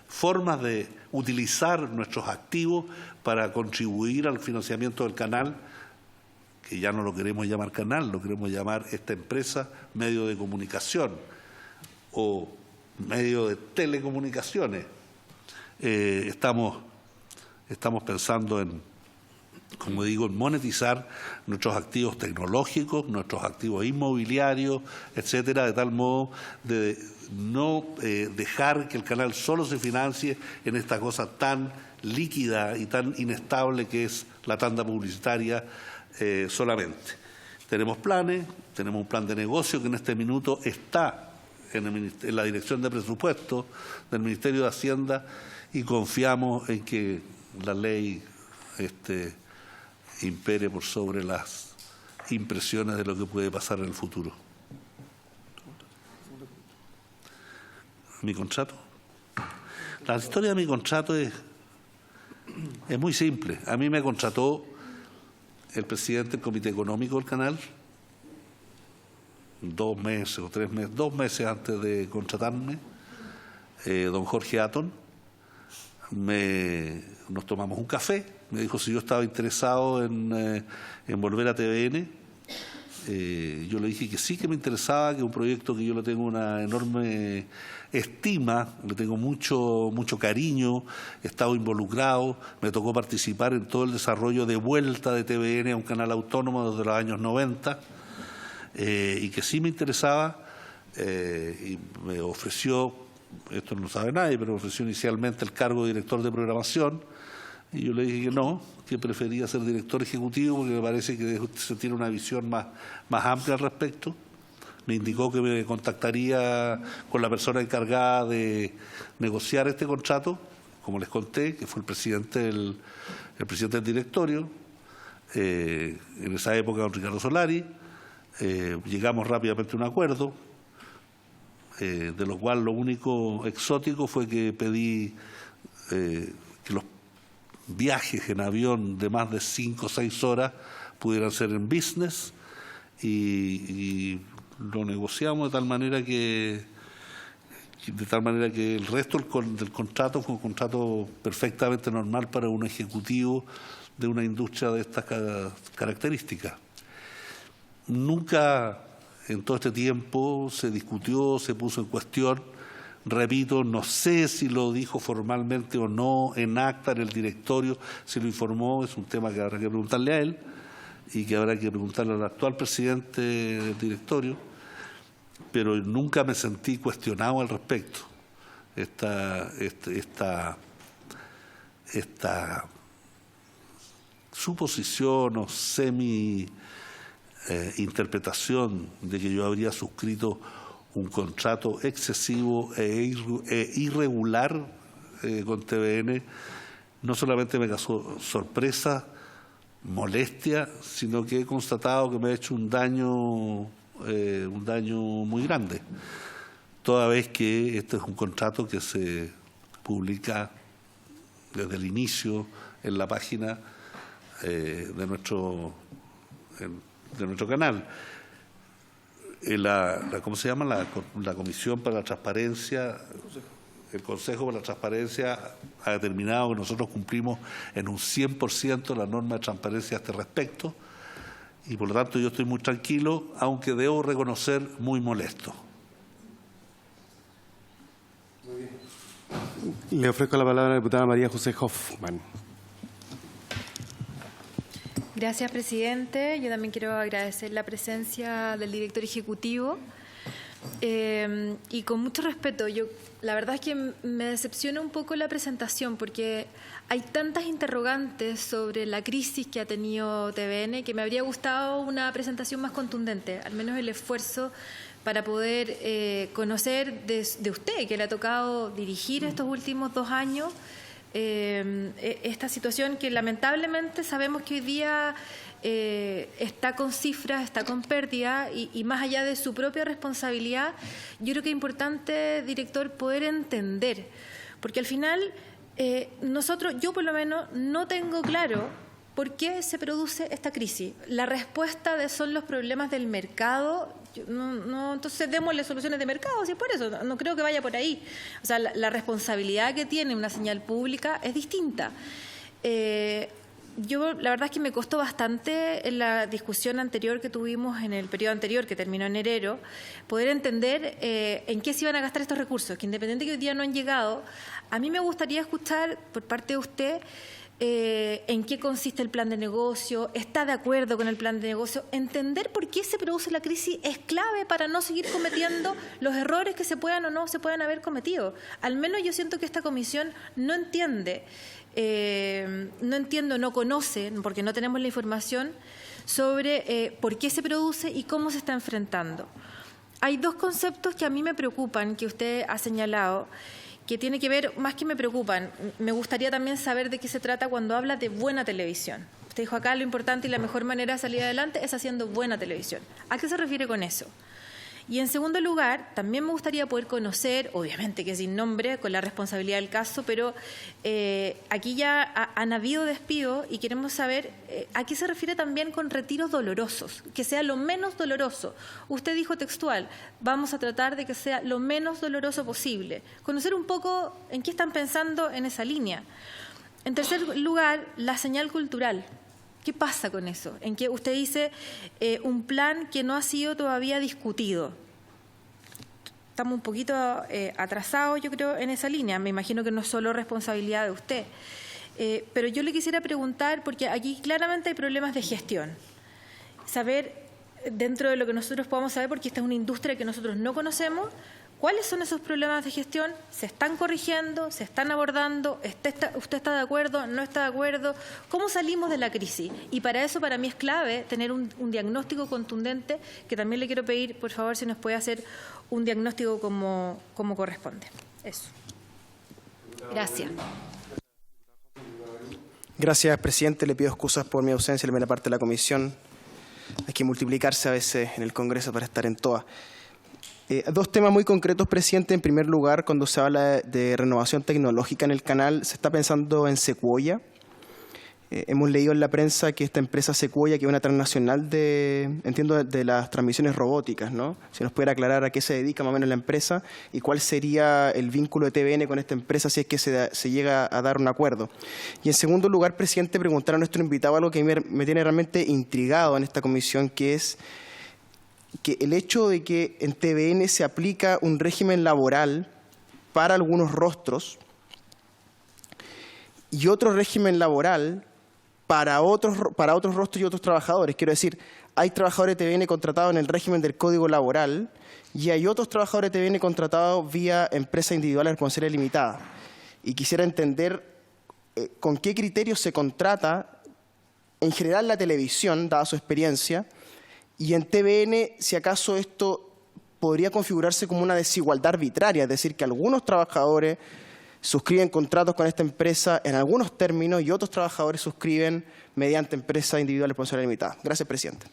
formas de utilizar nuestros activos para contribuir al financiamiento del canal, que ya no lo queremos llamar canal, lo queremos llamar esta empresa medio de comunicación o medio de telecomunicaciones. Estamos pensando en, como digo, en monetizar nuestros activos tecnológicos, nuestros activos inmobiliarios, etcétera, de tal modo de no dejar que el canal solo se financie en esta cosa tan líquida y tan inestable que es la tanda publicitaria solamente. Tenemos planes, tenemos un plan de negocio que en este minuto está en la Dirección de Presupuestos del Ministerio de Hacienda y confiamos en que la ley impere por sobre las impresiones de lo que puede pasar en el futuro. ¿Mi contrato? La historia de mi contrato es muy simple. A mí me contrató el presidente del Comité Económico del canal 2 meses o 3 meses, 2 meses antes de contratarme, don Jorge Atón. Nos tomamos un café, me dijo si yo estaba interesado en volver a TVN. Yo le dije que sí, que me interesaba, que es un proyecto que yo le tengo una enorme estima, le tengo mucho cariño, he estado involucrado, me tocó participar en todo el desarrollo de vuelta de TVN a un canal autónomo desde los años 90, y que sí me interesaba, y me ofreció, esto no lo sabe nadie, pero me ofreció inicialmente el cargo de director de programación, y yo le dije que no, que prefería ser director ejecutivo porque me parece que se tiene una visión más amplia al respecto. Me indicó que me contactaría con la persona encargada de negociar este contrato, como les conté, que fue el presidente del directorio, en esa época don Ricardo Solari. Llegamos rápidamente a un acuerdo, de lo cual lo único exótico fue que pedí que los viajes en avión de más de 5 o 6 horas pudieran ser en business y lo negociamos de tal manera que el resto del contrato fue un contrato perfectamente normal para un ejecutivo de una industria de estas características. Nunca en todo este tiempo se discutió, se puso en cuestión. Repito, no sé si lo dijo formalmente o no en acta en el directorio, si lo informó, es un tema que habrá que preguntarle a él y que habrá que preguntarle al actual presidente del directorio, pero nunca me sentí cuestionado al respecto. Esta suposición o interpretación de que yo habría suscrito un contrato excesivo e irregular con TVN, no solamente me causó sorpresa, molestia, sino que he constatado que me ha hecho un daño muy grande, toda vez que este es un contrato que se publica desde el inicio en la página de nuestro canal. ¿Cómo se llama? La Comisión para la Transparencia, El Consejo para la Transparencia ha determinado que nosotros cumplimos en un 100% la norma de transparencia a este respecto y por lo tanto yo estoy muy tranquilo, aunque debo reconocer muy molesto. Le ofrezco la palabra a la diputada María José Hoffman. Gracias, presidente. Yo también quiero agradecer la presencia del director ejecutivo y con mucho respeto. La verdad es que me decepciona un poco la presentación porque hay tantas interrogantes sobre la crisis que ha tenido TVN que me habría gustado una presentación más contundente, al menos el esfuerzo para poder conocer de usted, que le ha tocado dirigir estos últimos 2 años, esta situación que lamentablemente sabemos que hoy día está con cifras, está con pérdida y más allá de su propia responsabilidad, yo creo que es importante, director, poder entender, porque al final yo por lo menos no tengo claro por qué se produce esta crisis. La respuesta son los problemas del mercado. Entonces démosle soluciones de mercado, si es por eso, no creo que vaya por ahí. O sea, la responsabilidad que tiene una señal pública es distinta. Yo la verdad es que me costó bastante en la discusión anterior que tuvimos en el periodo anterior, que terminó en enero, poder entender en qué se iban a gastar estos recursos, que independiente que hoy día no han llegado, a mí me gustaría escuchar por parte de usted en qué consiste el plan de negocio, está de acuerdo con el plan de negocio, entender por qué se produce la crisis es clave para no seguir cometiendo los errores que se puedan o no se puedan haber cometido. Al menos yo siento que esta comisión no entiende, no conoce, porque no tenemos la información sobre por qué se produce y cómo se está enfrentando. Hay 2 conceptos que a mí me preocupan, que usted ha señalado, que tiene que ver, más que me preocupan, me gustaría también saber de qué se trata cuando habla de buena televisión. Usted dijo acá lo importante y la mejor manera de salir adelante es haciendo buena televisión. ¿A qué se refiere con eso? Y en segundo lugar, también me gustaría poder conocer, obviamente que sin nombre, con la responsabilidad del caso, pero aquí ya han habido despidos y queremos saber a qué se refiere también con retiros dolorosos, que sea lo menos doloroso. Usted dijo textual, vamos a tratar de que sea lo menos doloroso posible. Conocer un poco en qué están pensando en esa línea. En tercer lugar, la señal cultural. ¿Qué pasa con eso? En que usted dice un plan que no ha sido todavía discutido. Estamos un poquito atrasados, yo creo, en esa línea. Me imagino que no es solo responsabilidad de usted. Pero yo le quisiera preguntar, porque aquí claramente hay problemas de gestión. Saber, dentro de lo que nosotros podamos saber, porque esta es una industria que nosotros no conocemos, ¿cuáles son esos problemas de gestión? ¿Se están corrigiendo? ¿Se están abordando? ¿Usted está de acuerdo? ¿No está de acuerdo? ¿Cómo salimos de la crisis? Y para eso, para mí es clave tener un diagnóstico contundente, que también le quiero pedir, por favor, si nos puede hacer un diagnóstico como corresponde. Eso. Gracias. Gracias, presidente. Le pido excusas por mi ausencia en la primera parte de la comisión. Hay que multiplicarse a veces en el Congreso para estar en todas. 2 temas muy concretos, presidente. En primer lugar, cuando se habla de renovación tecnológica en el canal, se está pensando en Sequoia. Hemos leído en la prensa que esta empresa Sequoia, que es una transnacional de las transmisiones robóticas, ¿no? Si nos pudiera aclarar a qué se dedica más o menos la empresa y cuál sería el vínculo de TVN con esta empresa si es que se llega a dar un acuerdo. Y en segundo lugar, presidente, preguntar a nuestro invitado algo que me tiene realmente intrigado en esta comisión, que es que el hecho de que en TVN se aplica un régimen laboral para algunos rostros y otro régimen laboral para otros rostros y otros trabajadores. Quiero decir, hay trabajadores de TVN contratados en el régimen del Código Laboral y hay otros trabajadores de TVN contratados vía empresa individual de responsabilidad limitada. Y quisiera entender con qué criterios se contrata en general la televisión, dada su experiencia, y en TVN, si acaso esto podría configurarse como una desigualdad arbitraria, es decir, que algunos trabajadores suscriben contratos con esta empresa en algunos términos y otros trabajadores suscriben mediante empresa individual de responsabilidad limitada. Gracias, presidente.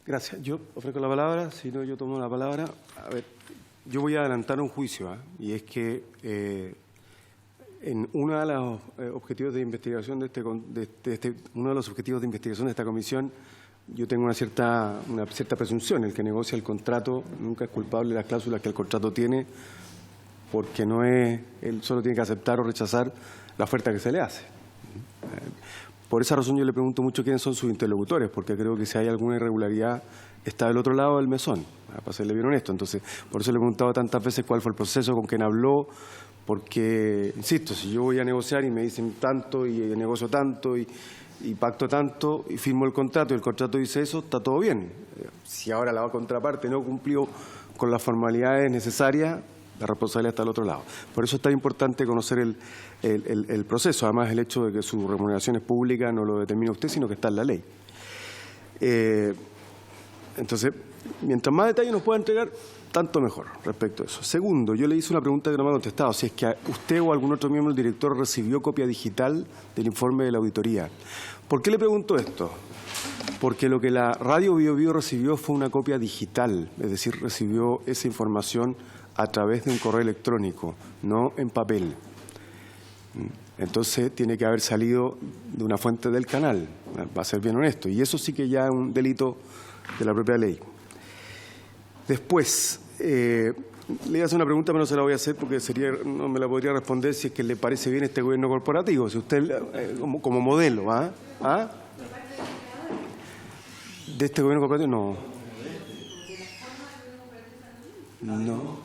Gracias. Yo ofrezco la palabra, si no yo tomo la palabra. A ver, yo voy a adelantar un juicio, y es que en uno de los objetivos de investigación uno de los objetivos de investigación de esta comisión, yo tengo una cierta presunción. El que negocia el contrato nunca es culpable de las cláusulas que el contrato tiene, porque no es, él solo tiene que aceptar o rechazar la oferta que se le hace. Por esa razón yo le pregunto mucho quiénes son sus interlocutores, porque creo que si hay alguna irregularidad está del otro lado del mesón, para serle bien honesto. Entonces, por eso le he preguntado tantas veces cuál fue el proceso, con quién habló, porque, insisto, si yo voy a negociar y me dicen tanto y negocio tanto y pacto tanto y firmo el contrato y el contrato dice eso, está todo bien. Si ahora la contraparte no cumplió con las formalidades necesarias, la responsabilidad está al otro lado. Por eso es tan importante conocer el proceso. Además, el hecho de que su remuneración es pública no lo determina usted, sino que está en la ley. Entonces, mientras más detalles nos pueda entregar, tanto mejor respecto a eso. Segundo, yo le hice una pregunta que no me ha contestado, si es que usted o algún otro miembro del director recibió copia digital del informe de la auditoría. ¿Por qué le pregunto esto? Porque lo que la Radio Bio Bio recibió fue una copia digital, es decir, recibió esa información a través de un correo electrónico, no en papel. Entonces tiene que haber salido de una fuente del canal, va a ser bien honesto, y eso sí que ya es un delito de la propia ley. Después, le iba a hacer una pregunta, pero no se la voy a hacer porque no me la podría responder si es que le parece bien este gobierno corporativo, si usted como modelo, ¿ah? ¿De este gobierno corporativo? No.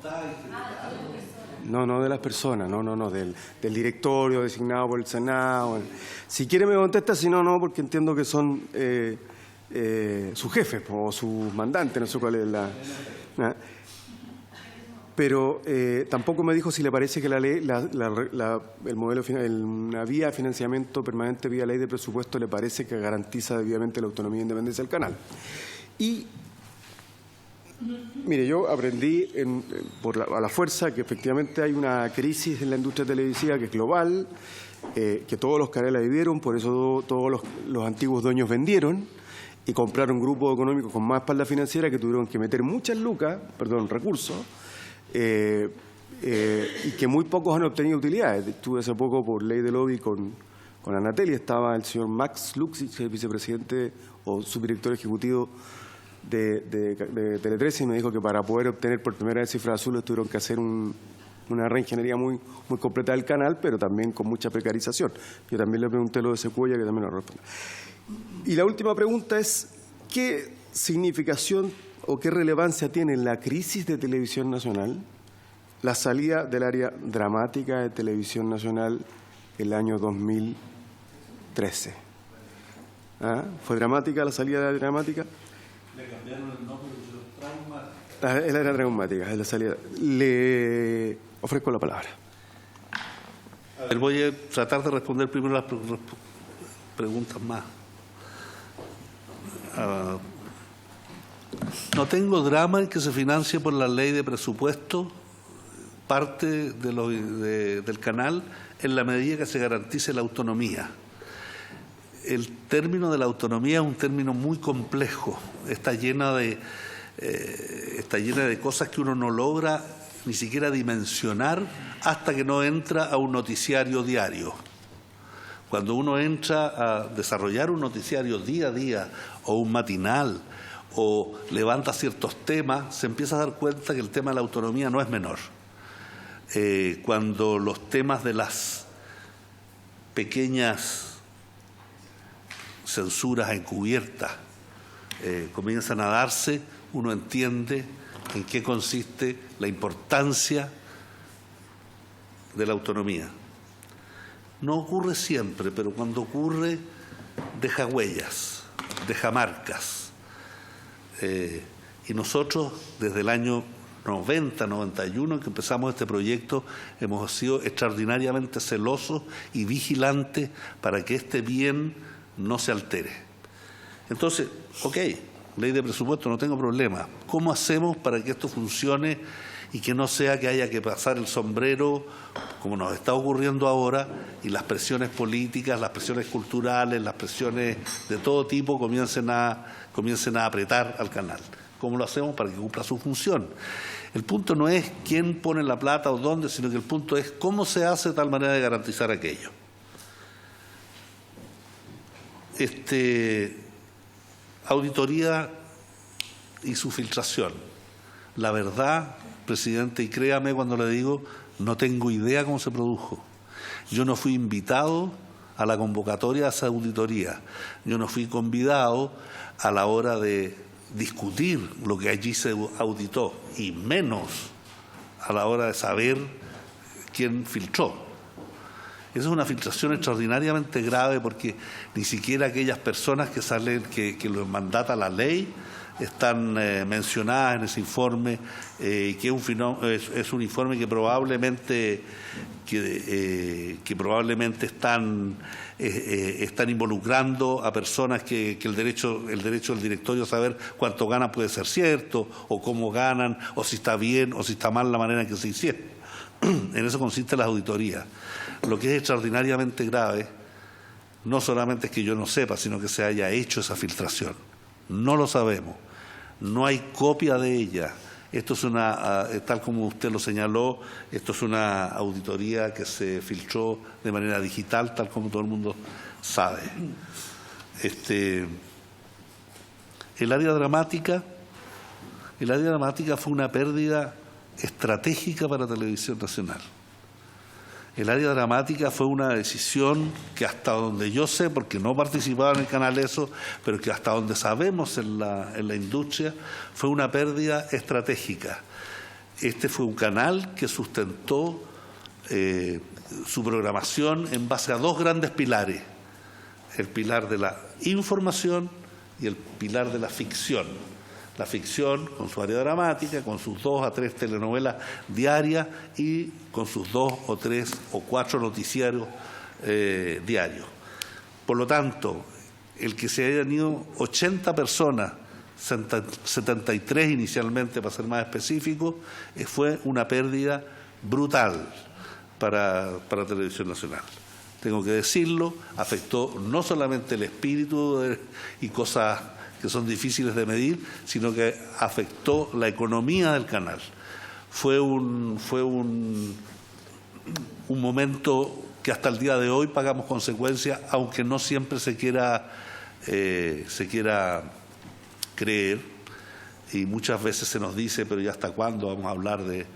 No de las personas, no, del directorio designado por el Senado. Si quiere me contesta, si no, porque entiendo que son sus jefes o sus mandantes, no sé cuál es la... Pero tampoco me dijo si le parece que la ley, el modelo, una vía de financiamiento permanente vía ley de presupuesto le parece que garantiza debidamente la autonomía e independencia del canal. Y mire, yo aprendí a la fuerza que efectivamente hay una crisis en la industria televisiva que es global, que todos los canales la vivieron, por eso todos los antiguos dueños vendieron y compraron grupos económicos con más espalda financiera que tuvieron que meter muchas recursos, y que muy pocos han obtenido utilidades. Estuve hace poco por ley de lobby con Anatel y estaba el señor Max Luxich, el vicepresidente o subdirector ejecutivo de Tele13, y me dijo que para poder obtener por primera vez cifras azules tuvieron que hacer una reingeniería muy completa del canal, pero también con mucha precarización. Yo también le pregunté lo de Secuoya, que también lo responde. Y la última pregunta es, ¿qué significación o qué relevancia tiene en la crisis de Televisión Nacional la salida del área dramática de Televisión Nacional el año 2013? ¿Fue dramática la salida de la área dramática? Le cambiaron el nombre de traumática. El área traumática, es la salida. Le ofrezco la palabra. A ver, voy a tratar de responder primero las preguntas más. No tengo drama en que se financie por la ley de presupuesto parte del canal en la medida que se garantice la autonomía. El término de la autonomía es un término muy complejo, está llena de cosas que uno no logra ni siquiera dimensionar hasta que no entra a un noticiario diario. Cuando uno entra a desarrollar un noticiario día a día o un matinal o levanta ciertos temas, se empieza a dar cuenta que el tema de la autonomía no es menor. Cuando los temas de las pequeñas censuras encubiertas comienzan a darse, uno entiende en qué consiste la importancia de la autonomía. No ocurre siempre, pero cuando ocurre deja huellas, deja marcas. Y nosotros desde el año 90, 91, que empezamos este proyecto, hemos sido extraordinariamente celosos y vigilantes para que este bien no se altere. Entonces, ley de presupuesto, no tengo problema. ¿Cómo hacemos para que esto funcione y que no sea que haya que pasar el sombrero, como nos está ocurriendo ahora, y las presiones políticas, las presiones culturales, las presiones de todo tipo comiencen a apretar al canal? ¿Cómo lo hacemos para que cumpla su función? El punto no es quién pone la plata o dónde, sino que el punto es cómo se hace de tal manera de garantizar aquello. Auditoría y su filtración. La verdad, presidente, y créame cuando le digo, No tengo idea cómo se produjo. Yo no fui invitado a la convocatoria de esa auditoría. Yo no fui convidado a la hora de discutir lo que allí se auditó, y menos a la hora de saber quién filtró. Esa es una filtración extraordinariamente grave, porque ni siquiera aquellas personas que salen, que los mandata la ley, están mencionadas en ese informe, que es un informe que probablemente están involucrando a personas que el derecho del directorio a saber cuánto ganan puede ser cierto, o cómo ganan, o si está bien o si está mal la manera en que se hicieron. En eso consiste las auditorías. Lo que es extraordinariamente grave no solamente es que yo no sepa, sino que se haya hecho esa filtración. No lo sabemos, no hay copia de ella. Esto es tal como usted lo señaló, esto es una auditoría que se filtró de manera digital, tal como todo el mundo sabe. El área dramática fue una pérdida estratégica para Televisión Nacional. El área dramática fue una decisión que, hasta donde yo sé, porque no participaba en el canal eso, pero que hasta donde sabemos en la industria, fue una pérdida estratégica. Este fue un canal que sustentó su programación en base a dos grandes pilares: el pilar de la información y el pilar de la ficción. La ficción con su área dramática, con sus 2 a 3 telenovelas diarias y con sus 2 o 3 o 4 noticiarios diarios. Por lo tanto, el que se hayan ido 80 personas, 73 inicialmente para ser más específico, fue una pérdida brutal para Televisión Nacional. Tengo que decirlo, afectó no solamente el espíritu y cosas que son difíciles de medir, sino que afectó la economía del canal. Fue un momento que hasta el día de hoy pagamos consecuencias, aunque no siempre se quiera creer, y muchas veces se nos dice, pero ¿ya hasta cuándo vamos a hablar del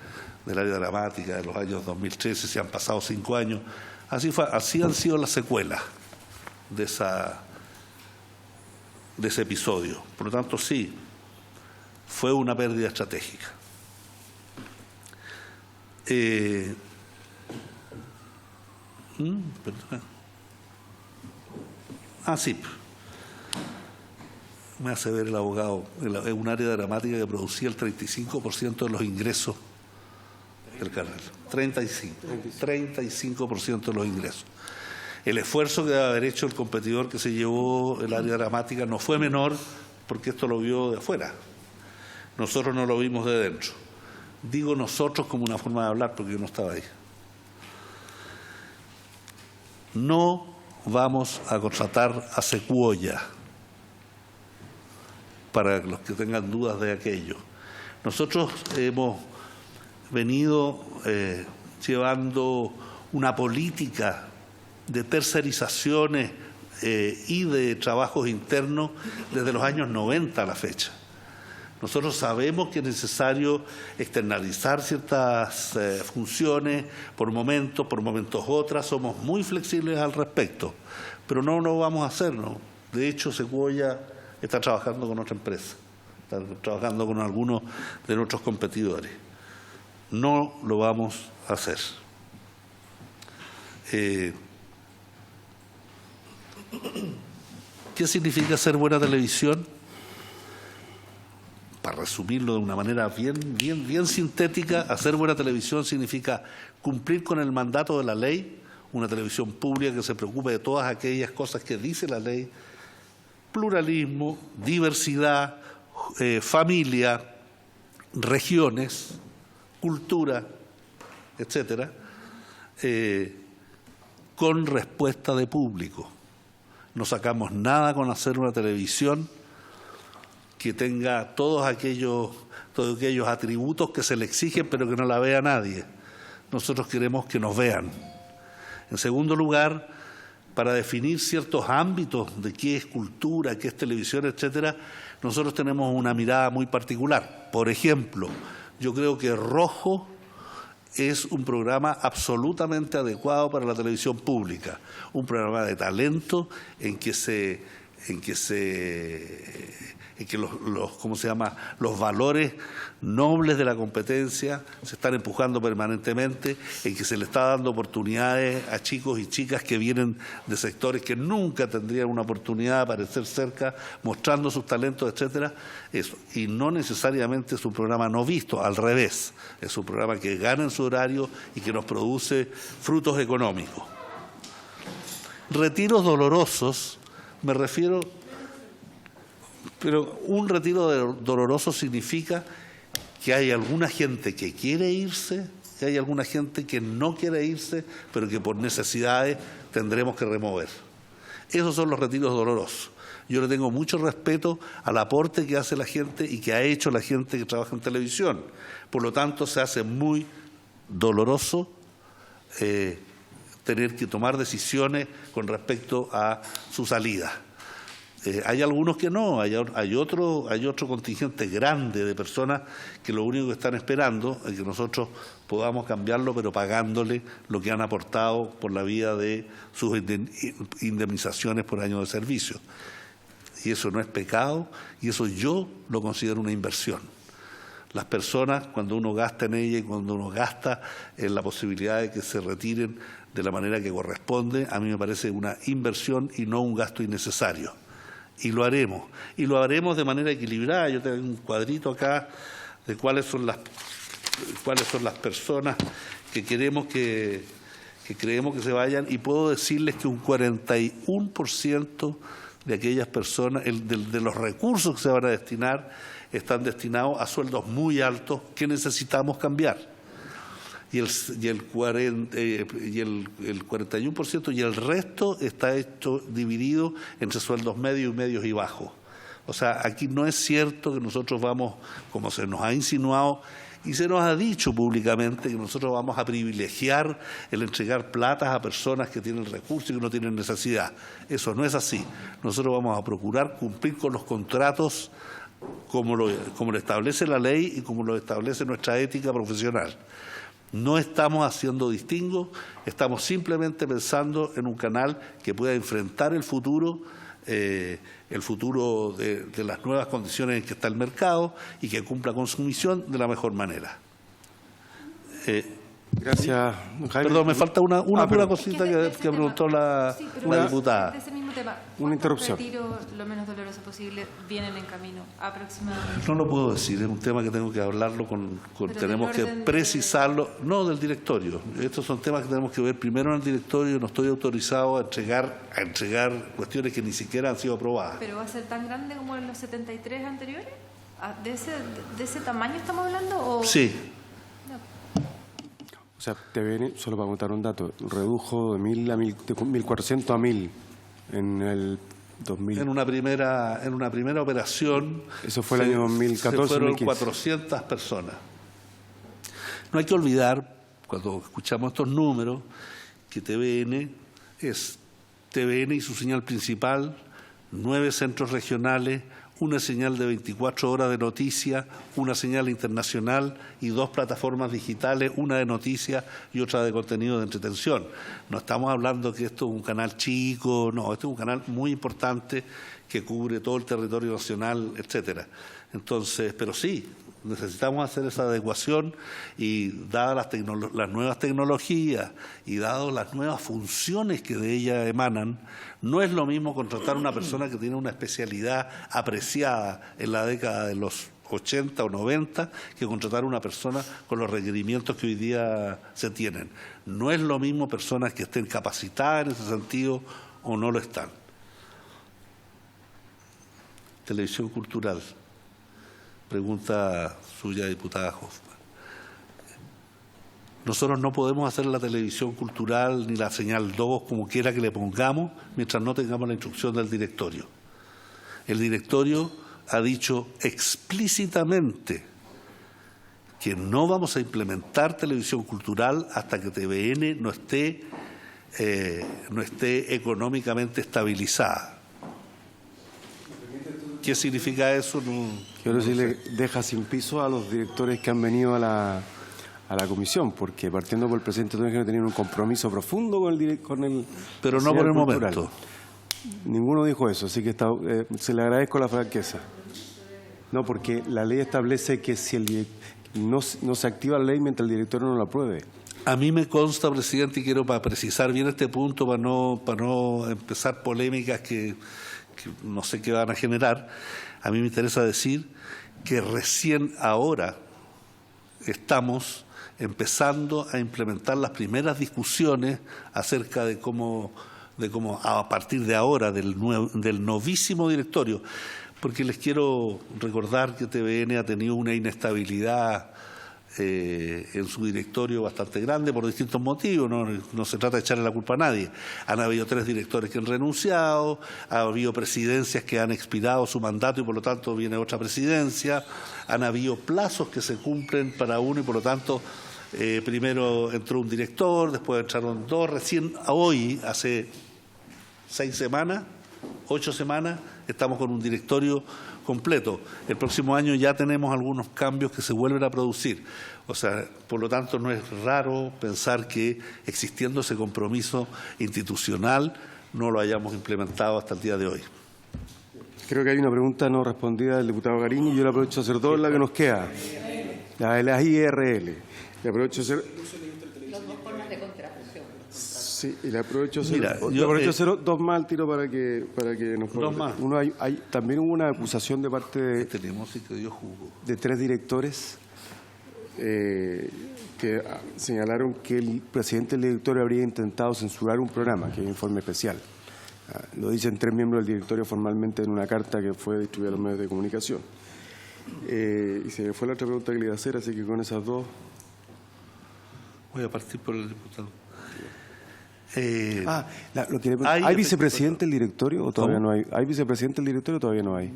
área dramática de los años 2013, si han pasado 5 años? Así han sido las secuelas de ese episodio. Por lo tanto, sí, fue una pérdida estratégica. Sí. Me hace ver el abogado. Es un área dramática que producía el 35% de los ingresos del canal. 35% de los ingresos. El esfuerzo que debe haber hecho el competidor que se llevó el área dramática no fue menor, porque esto lo vio de afuera. Nosotros no lo vimos de dentro. Digo nosotros como una forma de hablar, porque yo no estaba ahí. No vamos a contratar a Sequoia, para los que tengan dudas de aquello. Nosotros hemos venido llevando una política de tercerizaciones y de trabajos internos desde los años 90 a la fecha. Nosotros sabemos que es necesario externalizar ciertas funciones por momentos otras, somos muy flexibles al respecto, pero no lo vamos a hacer, ¿no? De hecho, Sequoia está trabajando con otra empresa, está trabajando con algunos de nuestros competidores. No lo vamos a hacer. ¿Qué significa hacer buena televisión? Para resumirlo de una manera bien sintética, hacer buena televisión significa cumplir con el mandato de la ley, una televisión pública que se preocupe de todas aquellas cosas que dice la ley: pluralismo, diversidad, familia, regiones, cultura, etcétera, con respuesta de público. No sacamos nada con hacer una televisión que tenga todos aquellos atributos que se le exigen, pero que no la vea nadie. Nosotros queremos que nos vean. En segundo lugar, para definir ciertos ámbitos de qué es cultura, qué es televisión, etcétera, nosotros tenemos una mirada muy particular. Por ejemplo, yo creo que rojo es un programa absolutamente adecuado para la televisión pública, un programa de talento en que los valores nobles de la competencia se están empujando permanentemente, en que se le está dando oportunidades a chicos y chicas que vienen de sectores que nunca tendrían una oportunidad de aparecer cerca, mostrando sus talentos, etcétera. Eso. Y no necesariamente es un programa no visto, al revés, es un programa que gana en su horario y que nos produce frutos económicos. Retiros dolorosos, me refiero. Pero un retiro doloroso significa que hay alguna gente que quiere irse, que hay alguna gente que no quiere irse, pero que por necesidades tendremos que remover. Esos son los retiros dolorosos. Yo le tengo mucho respeto al aporte que hace la gente y que ha hecho la gente que trabaja en televisión. Por lo tanto, se hace muy doloroso tener que tomar decisiones con respecto a su salida. Hay algunos que no, hay otro contingente grande de personas que lo único que están esperando es que nosotros podamos cambiarlo, pero pagándole lo que han aportado por la vía de sus indemnizaciones por año de servicio. Y eso no es pecado, y eso yo lo considero una inversión. Las personas, cuando uno gasta en ella y cuando uno gasta en la posibilidad de que se retiren de la manera que corresponde, a mí me parece una inversión y no un gasto innecesario. Y lo haremos de manera equilibrada. Yo tengo un cuadrito acá de cuáles son las personas que creemos que se vayan, y puedo decirles que un 41% de aquellas personas, de los recursos que se van a destinar, están destinados a sueldos muy altos que necesitamos cambiar. Y el 41% y el resto está dividido entre sueldos medios y bajos. O sea, aquí no es cierto que nosotros vamos, como se nos ha insinuado y se nos ha dicho públicamente, que nosotros vamos a privilegiar el entregar platas a personas que tienen recursos y que no tienen necesidad. Eso no es así. Nosotros vamos a procurar cumplir con los contratos como lo establece la ley y como lo establece nuestra ética profesional. No estamos haciendo distingos, estamos simplemente pensando en un canal que pueda enfrentar el futuro de las nuevas condiciones en que está el mercado y que cumpla con su misión de la mejor manera. Gracias, Jaime. Perdón, me falta una pura cosita que preguntó la diputada. De ese mismo tema, Una interrupción. Retiro lo menos doloroso posible vienen en camino aproximadamente? No lo puedo decir, es un tema que tengo que hablarlo tenemos que precisarlo, no del directorio. Estos son temas que tenemos que ver primero en el directorio. No estoy autorizado a entregar cuestiones que ni siquiera han sido aprobadas. ¿Pero va a ser tan grande como en los 73 anteriores? ¿De ese tamaño estamos hablando? ¿O? Sí. O sea, TVN, solo para contar un dato, redujo de 1.400 a 1.000 en el 2000. En una primera operación. Eso fue el año 2014. Se fueron 2015. 400 personas. No hay que olvidar, cuando escuchamos estos números, que TVN y su señal principal, 9 centros regionales, una señal de 24 horas de noticias, una señal internacional y 2 plataformas digitales, una de noticias y otra de contenido de entretención. No estamos hablando que esto es un canal chico, no, esto es un canal muy importante que cubre todo el territorio nacional, etcétera. Entonces, pero sí, necesitamos hacer esa adecuación y dadas las nuevas tecnologías y dadas las nuevas funciones que de ellas emanan, no es lo mismo contratar a una persona que tiene una especialidad apreciada en la década de los 80 o 90 que contratar a una persona con los requerimientos que hoy día se tienen. No es lo mismo personas que estén capacitadas en ese sentido o no lo están. Televisión cultural. Pregunta suya, diputada Hoffman. Nosotros no podemos hacer la televisión cultural ni la señal 2, como quiera que le pongamos, mientras no tengamos la instrucción del directorio. El directorio ha dicho explícitamente que no vamos a implementar televisión cultural hasta que TVN no esté económicamente estabilizada. ¿Qué significa eso? Quiero decirle, deja sin piso a los directores que han venido a a la comisión, porque partiendo por el presidente Torrijos tenía un compromiso profundo con el pero no por el momento. Ninguno dijo eso, así que se le agradezco la franqueza. No, porque la ley establece que si no se activa la ley mientras el directorio no la apruebe. A mí me consta, presidente, y quiero para precisar bien este punto, para no empezar polémicas que no sé qué van a generar, a mí me interesa decir que recién ahora estamos empezando a implementar las primeras discusiones acerca de cómo a partir de ahora del novísimo directorio, porque les quiero recordar que TVN ha tenido una inestabilidad en su directorio bastante grande por distintos motivos, no se trata de echarle la culpa a nadie. Han habido 3 directores que han renunciado, ha habido presidencias que han expirado su mandato y por lo tanto viene otra presidencia, han habido plazos que se cumplen para uno y por lo tanto primero entró un director, después entraron 2, recién hoy, hace 6 semanas, 8 semanas, estamos con un directorio completo. El próximo año ya tenemos algunos cambios que se vuelven a producir. O sea, por lo tanto, no es raro pensar que existiendo ese compromiso institucional no lo hayamos implementado hasta el día de hoy. Creo que hay una pregunta no respondida del diputado Garín y yo la aprovecho a hacer dos, la que nos queda. La de las IRL. Le aprovecho a hacer... Las 2 formas de contratación. Sí, y le aprovecho a hacer, Mira, le aprovecho a hacer 2 más al tiro para que nos... 2 más. Uno también hubo una acusación de parte de 3 directores que señalaron que el presidente del directorio habría intentado censurar un programa, que es un informe especial. Lo dicen 3 miembros del directorio formalmente en una carta que fue distribuida a los medios de comunicación. Y se me fue la otra pregunta que le iba a hacer, así que con esas 2... Voy a partir por el diputado. ¿Hay vicepresidente del directorio o todavía no hay? ¿Hay vicepresidente del directorio o todavía no hay?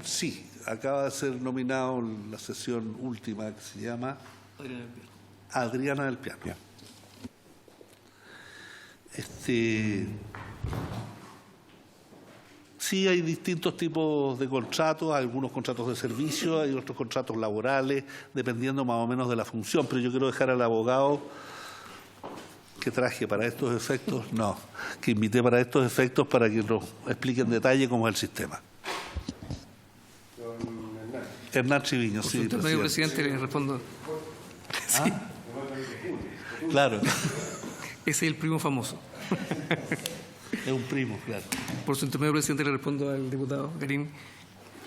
Sí, acaba de ser nominado en la sesión última que se llama Adriana del Piano. Ya. Sí, hay distintos tipos de contratos, algunos contratos de servicio, hay otros contratos laborales, dependiendo más o menos de la función, pero yo quiero dejar al abogado que traje para estos efectos, que invité para estos efectos para que nos explique en detalle cómo es el sistema. Hernán Triviño, sí, presidente, le respondo. Sí. Claro. Ese es el primo famoso. Es un primo, claro. Por su intermedio, presidente, le respondo al diputado Karim.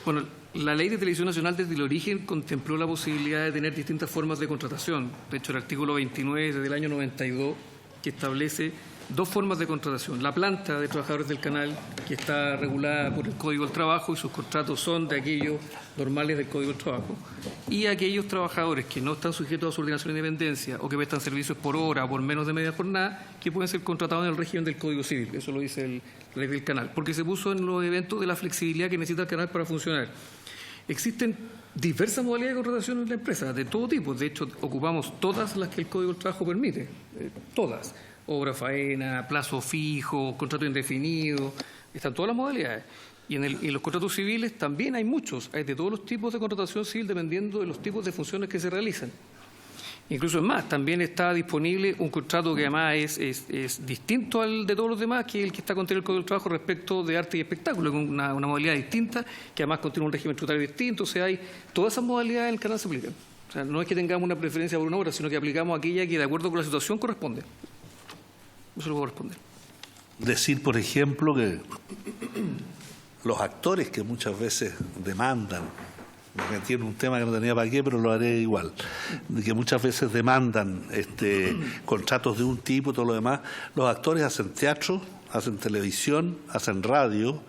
Bueno, la Ley de Televisión Nacional desde el origen contempló la posibilidad de tener distintas formas de contratación. De hecho, el artículo 29 desde el año 92 que establece 2 formas de contratación. La planta de trabajadores del canal, que está regulada por el Código del Trabajo y sus contratos son de aquellos normales del Código del Trabajo, y aquellos trabajadores que no están sujetos a subordinación e independencia o que prestan servicios por hora o por menos de media jornada, que pueden ser contratados en el régimen del Código Civil. Eso lo dice la ley del canal, porque se puso en los eventos de la flexibilidad que necesita el canal para funcionar. Existen diversas modalidades de contratación en la empresa, de todo tipo. De hecho, ocupamos todas las que el Código del Trabajo permite, todas. Obra faena, plazo fijo, contrato indefinido, están todas las modalidades. Y en los contratos civiles también hay muchos, hay de todos los tipos de contratación civil dependiendo de los tipos de funciones que se realizan. Incluso es más, también está disponible un contrato que además es distinto al de todos los demás, que es el que está contenido en el Código del Trabajo respecto de arte y espectáculo, con una modalidad distinta, que además contiene un régimen tributario distinto. O sea, hay todas esas modalidades en el canal se aplican. O sea, no es que tengamos una preferencia por una obra, sino que aplicamos aquella que de acuerdo con la situación corresponde. Eso lo puedo responder. Decir, por ejemplo, que los actores que muchas veces demandan, me metí en un tema que no tenía para qué, pero lo haré igual, de que muchas veces demandan contratos de un tipo y todo lo demás, los actores hacen teatro, hacen televisión, hacen radio,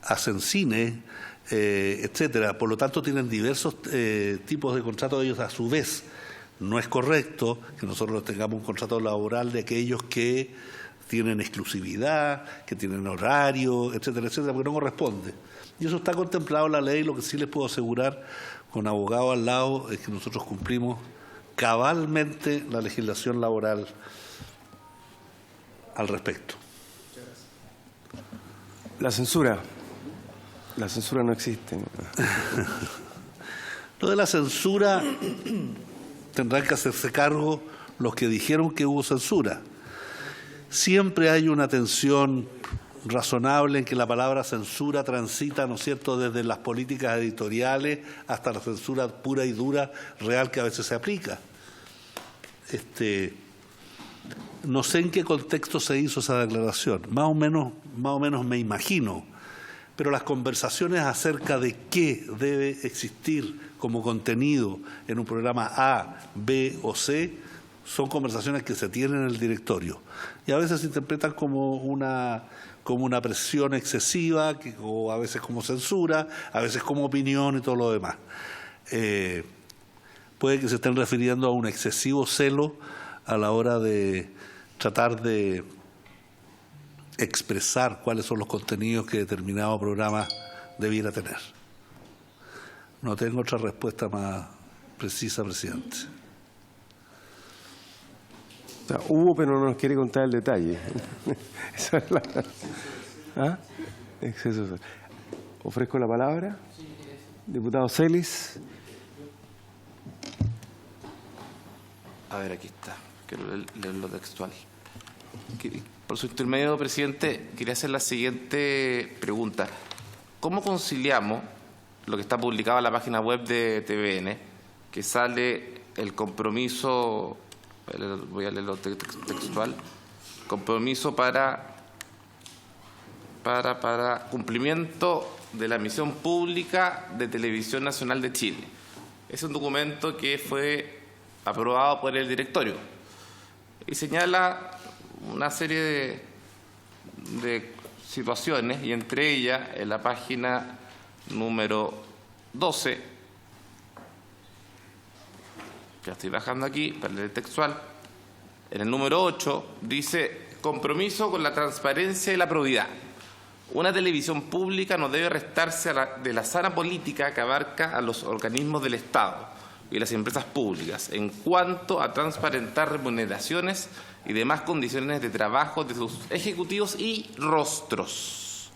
hacen cine, etcétera. Por lo tanto, tienen diversos tipos de contratos de ellos a su vez. No es correcto que nosotros tengamos un contrato laboral de aquellos que tienen exclusividad, que tienen horario, etcétera, etcétera, porque no corresponde. Y eso está contemplado en la ley. Lo que sí les puedo asegurar, con abogado al lado, es que nosotros cumplimos cabalmente la legislación laboral al respecto. La censura no existe. Lo de la censura tendrán que hacerse cargo los que dijeron que hubo censura. Siempre hay una tensión razonable en que la palabra censura transita, ¿no es cierto?, desde las políticas editoriales hasta la censura pura y dura, real, que a veces se aplica. No sé en qué contexto se hizo esa declaración, más o menos me imagino, pero las conversaciones acerca de qué debe existir como contenido en un programa A, B o C son conversaciones que se tienen en el directorio y a veces se interpretan como una presión excesiva, o a veces como censura, a veces como opinión y todo lo demás. Puede que se estén refiriendo a un excesivo celo a la hora de tratar de expresar cuáles son los contenidos que determinado programa debiera tener. No tengo otra respuesta más precisa, presidente. O sea, hubo, pero no nos quiere contar el detalle. Esa es la... ¿Ah? Exceso. Ofrezco la palabra. Diputado Celis. A ver, aquí está. Quiero leer lo textual. Por su intermedio, presidente, quería hacer la siguiente pregunta. ¿Cómo conciliamos lo que está publicado en la página web de TVN, que sale el compromiso, voy a leerlo textual, compromiso para cumplimiento de la misión pública de Televisión Nacional de Chile? Es un documento que fue aprobado por el directorio y señala una serie de situaciones, y entre ellas, en la página número 12, ya estoy bajando aquí para leer textual, en el número 8 dice: compromiso con la transparencia y la probidad. Una televisión pública no debe restarse de la sana política que abarca a los organismos del Estado y las empresas públicas en cuanto a transparentar remuneraciones y demás condiciones de trabajo de sus ejecutivos y rostros.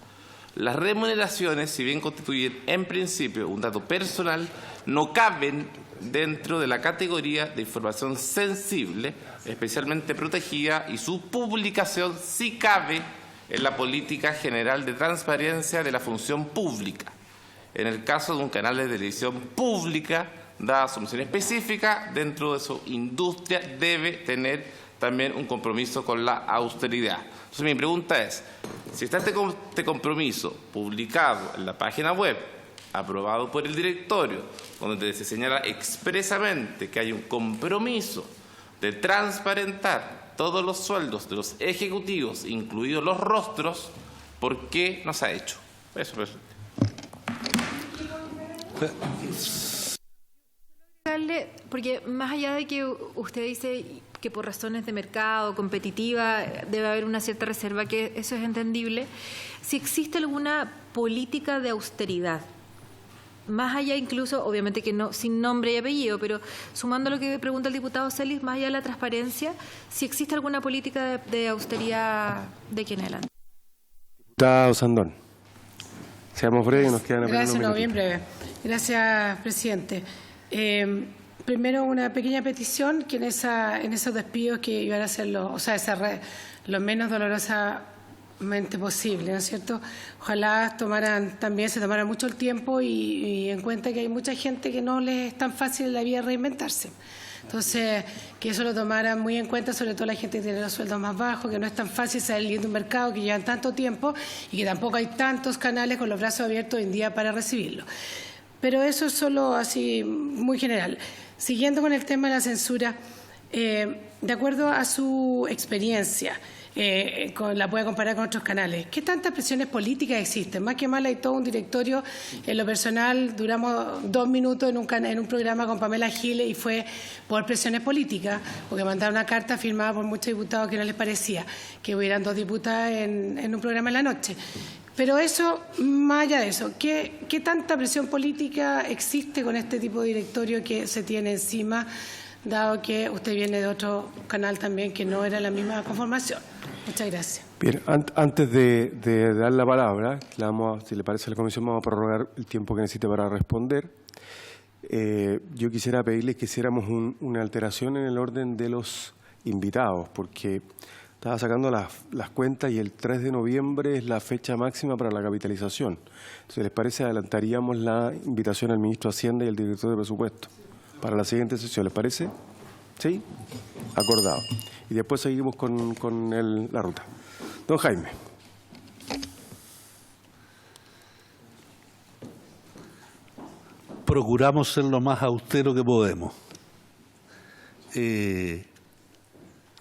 Las remuneraciones, si bien constituyen en principio un dato personal, no caben dentro de la categoría de información sensible, especialmente protegida, y su publicación sí cabe en la política general de transparencia de la función pública. En el caso de un canal de televisión pública, dada su misión específica, dentro de su industria debe tener también un compromiso con la austeridad. Entonces mi pregunta es, si está este compromiso publicado en la página web, aprobado por el directorio, donde se señala expresamente que hay un compromiso de transparentar todos los sueldos de los ejecutivos, incluidos los rostros, ¿por qué no se ha hecho? Eso. Porque más allá de que usted dice que por razones de mercado, competitiva, debe haber una cierta reserva, que eso es entendible, si existe alguna política de austeridad, más allá incluso, obviamente que no sin nombre y apellido, pero sumando lo que pregunta el diputado Celis, más allá de la transparencia, si existe alguna política de austeridad de aquí en adelante. Diputado Sandón. Seamos breves, nos quedan apenas Gracias, unos bien breve. Gracias, presidente. Primero, una pequeña petición, que en esos despidos que iban a ser lo menos dolorosamente posible, ¿no es cierto? Ojalá se tomaran mucho el tiempo y en cuenta que hay mucha gente que no les es tan fácil en la vida reinventarse. Entonces, que eso lo tomaran muy en cuenta, sobre todo la gente que tiene los sueldos más bajos, que no es tan fácil salir de un mercado que llevan tanto tiempo y que tampoco hay tantos canales con los brazos abiertos hoy en día para recibirlo. Pero eso es solo así muy general. Siguiendo con el tema de la censura, de acuerdo a su experiencia, la puede comparar con otros canales, ¿qué tantas presiones políticas existen? Más que mal, hay todo un directorio. En lo personal, duramos 2 minutos en un programa con Pamela Giles y fue por presiones políticas, porque mandaron una carta firmada por muchos diputados que no les parecía que hubieran 2 diputadas en un programa en la noche. Pero eso, más allá de eso, ¿qué tanta presión política existe con este tipo de directorio que se tiene encima, dado que usted viene de otro canal también que no era la misma conformación? Muchas gracias. Bien, antes de dar la palabra, si le parece a la comisión, vamos a prorrogar el tiempo que necesite para responder. yo quisiera pedirles que hiciéramos una alteración en el orden de los invitados, porque estaba sacando las cuentas y el 3 de noviembre es la fecha máxima para la capitalización. Entonces, ¿les parece? Adelantaríamos la invitación al ministro de Hacienda y al director de presupuesto para la siguiente sesión. ¿Les parece? ¿Sí? Acordado. Y después seguimos con la ruta. Don Jaime. Procuramos ser lo más austero que podemos.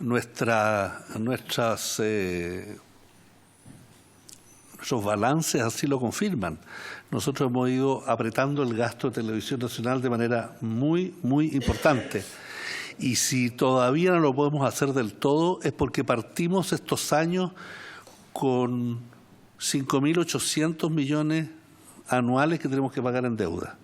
Nuestros balances así lo confirman. Nosotros hemos ido apretando el gasto de Televisión Nacional de manera muy, muy importante. Y si todavía no lo podemos hacer del todo, es porque partimos estos años con 5.800 millones anuales que tenemos que pagar en deuda.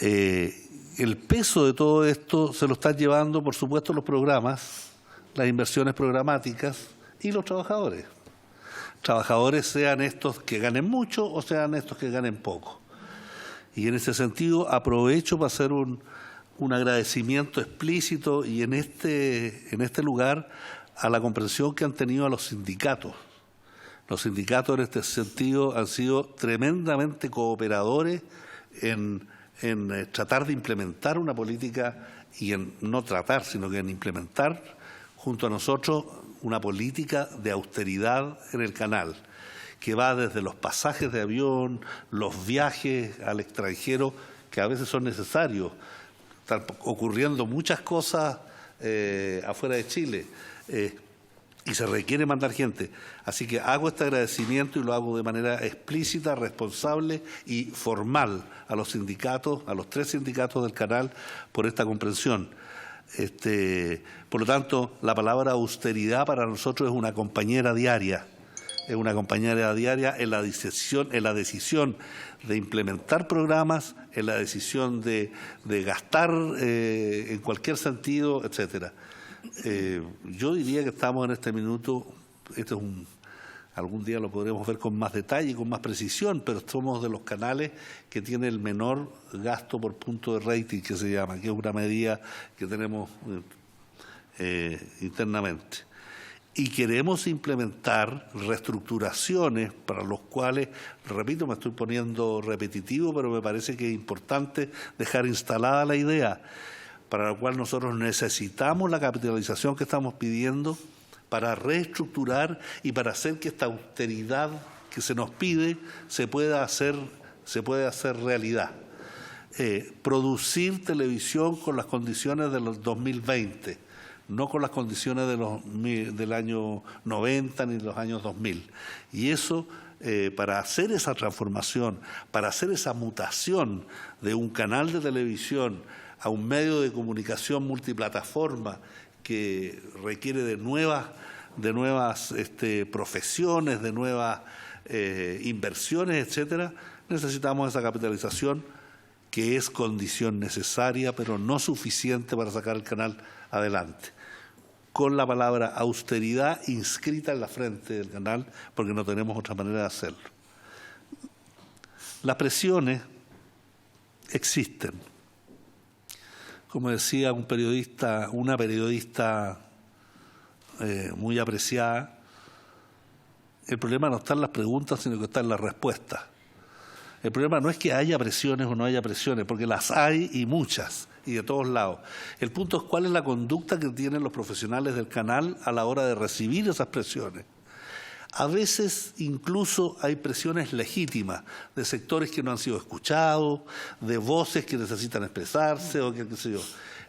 El peso de todo esto se lo están llevando, por supuesto, los programas, las inversiones programáticas y los trabajadores. Trabajadores, sean estos que ganen mucho o sean estos que ganen poco. Y en ese sentido aprovecho para hacer un agradecimiento explícito y en este lugar a la comprensión que han tenido a los sindicatos. Los sindicatos en este sentido han sido tremendamente cooperadores en tratar de implementar una política y en no tratar, sino que en implementar junto a nosotros una política de austeridad en el canal, que va desde los pasajes de avión, los viajes al extranjero, que a veces son necesarios. Están ocurriendo muchas cosas afuera de Chile y se requiere mandar gente. Así que hago este agradecimiento y lo hago de manera explícita, responsable y formal a los sindicatos, a los 3 sindicatos del canal, por esta comprensión. Por lo tanto, la palabra austeridad para nosotros es una compañera diaria. Es una compañera diaria en la decisión de implementar programas, en la decisión de gastar en cualquier sentido, etcétera. Yo diría que estamos en este minuto, algún día lo podremos ver con más detalle y con más precisión, pero somos de los canales que tiene el menor gasto por punto de rating, que se llama, que es una medida que tenemos internamente. Y queremos implementar reestructuraciones para los cuales, repito, me estoy poniendo repetitivo, pero me parece que es importante dejar instalada la idea, para la cual nosotros necesitamos la capitalización que estamos pidiendo para reestructurar y para hacer que esta austeridad que se nos pide se pueda hacer realidad. Producir televisión con las condiciones de los 2020, no con las condiciones del año 90 ni de los años 2000. Y eso, para hacer esa transformación, para hacer esa mutación de un canal de televisión a un medio de comunicación multiplataforma que requiere de nuevas profesiones, de nuevas inversiones, etcétera, necesitamos esa capitalización que es condición necesaria, pero no suficiente para sacar el canal adelante. Con la palabra austeridad inscrita en la frente del canal, porque no tenemos otra manera de hacerlo. Las presiones existen. Como decía una periodista muy apreciada, el problema no está en las preguntas, sino que está en las respuestas. El problema no es que haya presiones o no haya presiones, porque las hay y muchas, y de todos lados. El punto es cuál es la conducta que tienen los profesionales del canal a la hora de recibir esas presiones. A veces incluso hay presiones legítimas de sectores que no han sido escuchados, de voces que necesitan expresarse o qué sé yo.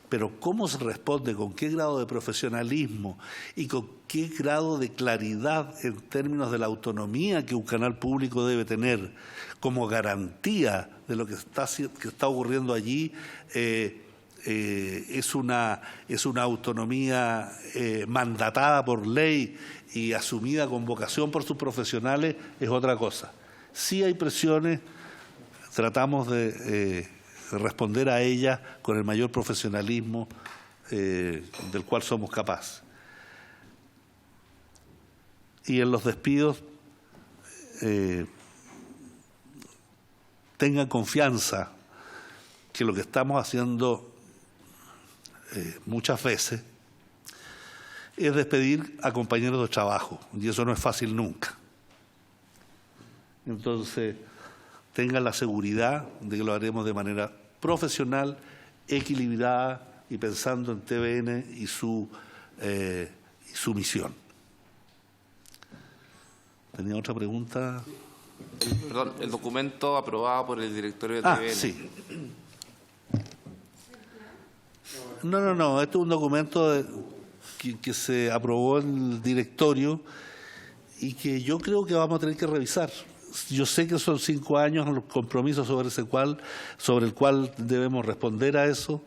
Pero cómo se responde, con qué grado de profesionalismo y con qué grado de claridad en términos de la autonomía que un canal público debe tener como garantía de lo que está ocurriendo allí, es una autonomía mandatada por ley y asumida con vocación por sus profesionales, es otra cosa. Sí hay presiones, tratamos de responder a ellas con el mayor profesionalismo del cual somos capaces. Y en los despidos tengan confianza que lo que estamos haciendo muchas veces es despedir a compañeros de trabajo, y eso no es fácil nunca. Entonces, tengan la seguridad de que lo haremos de manera profesional, equilibrada y pensando en TVN y su misión. ¿Tenía otra pregunta? Perdón, el documento aprobado por el directorio de TVN. Sí. No, esto es un documento que se aprobó en el directorio y que yo creo que vamos a tener que revisar. Yo sé que son 5 años los compromisos sobre el cual debemos responder a eso.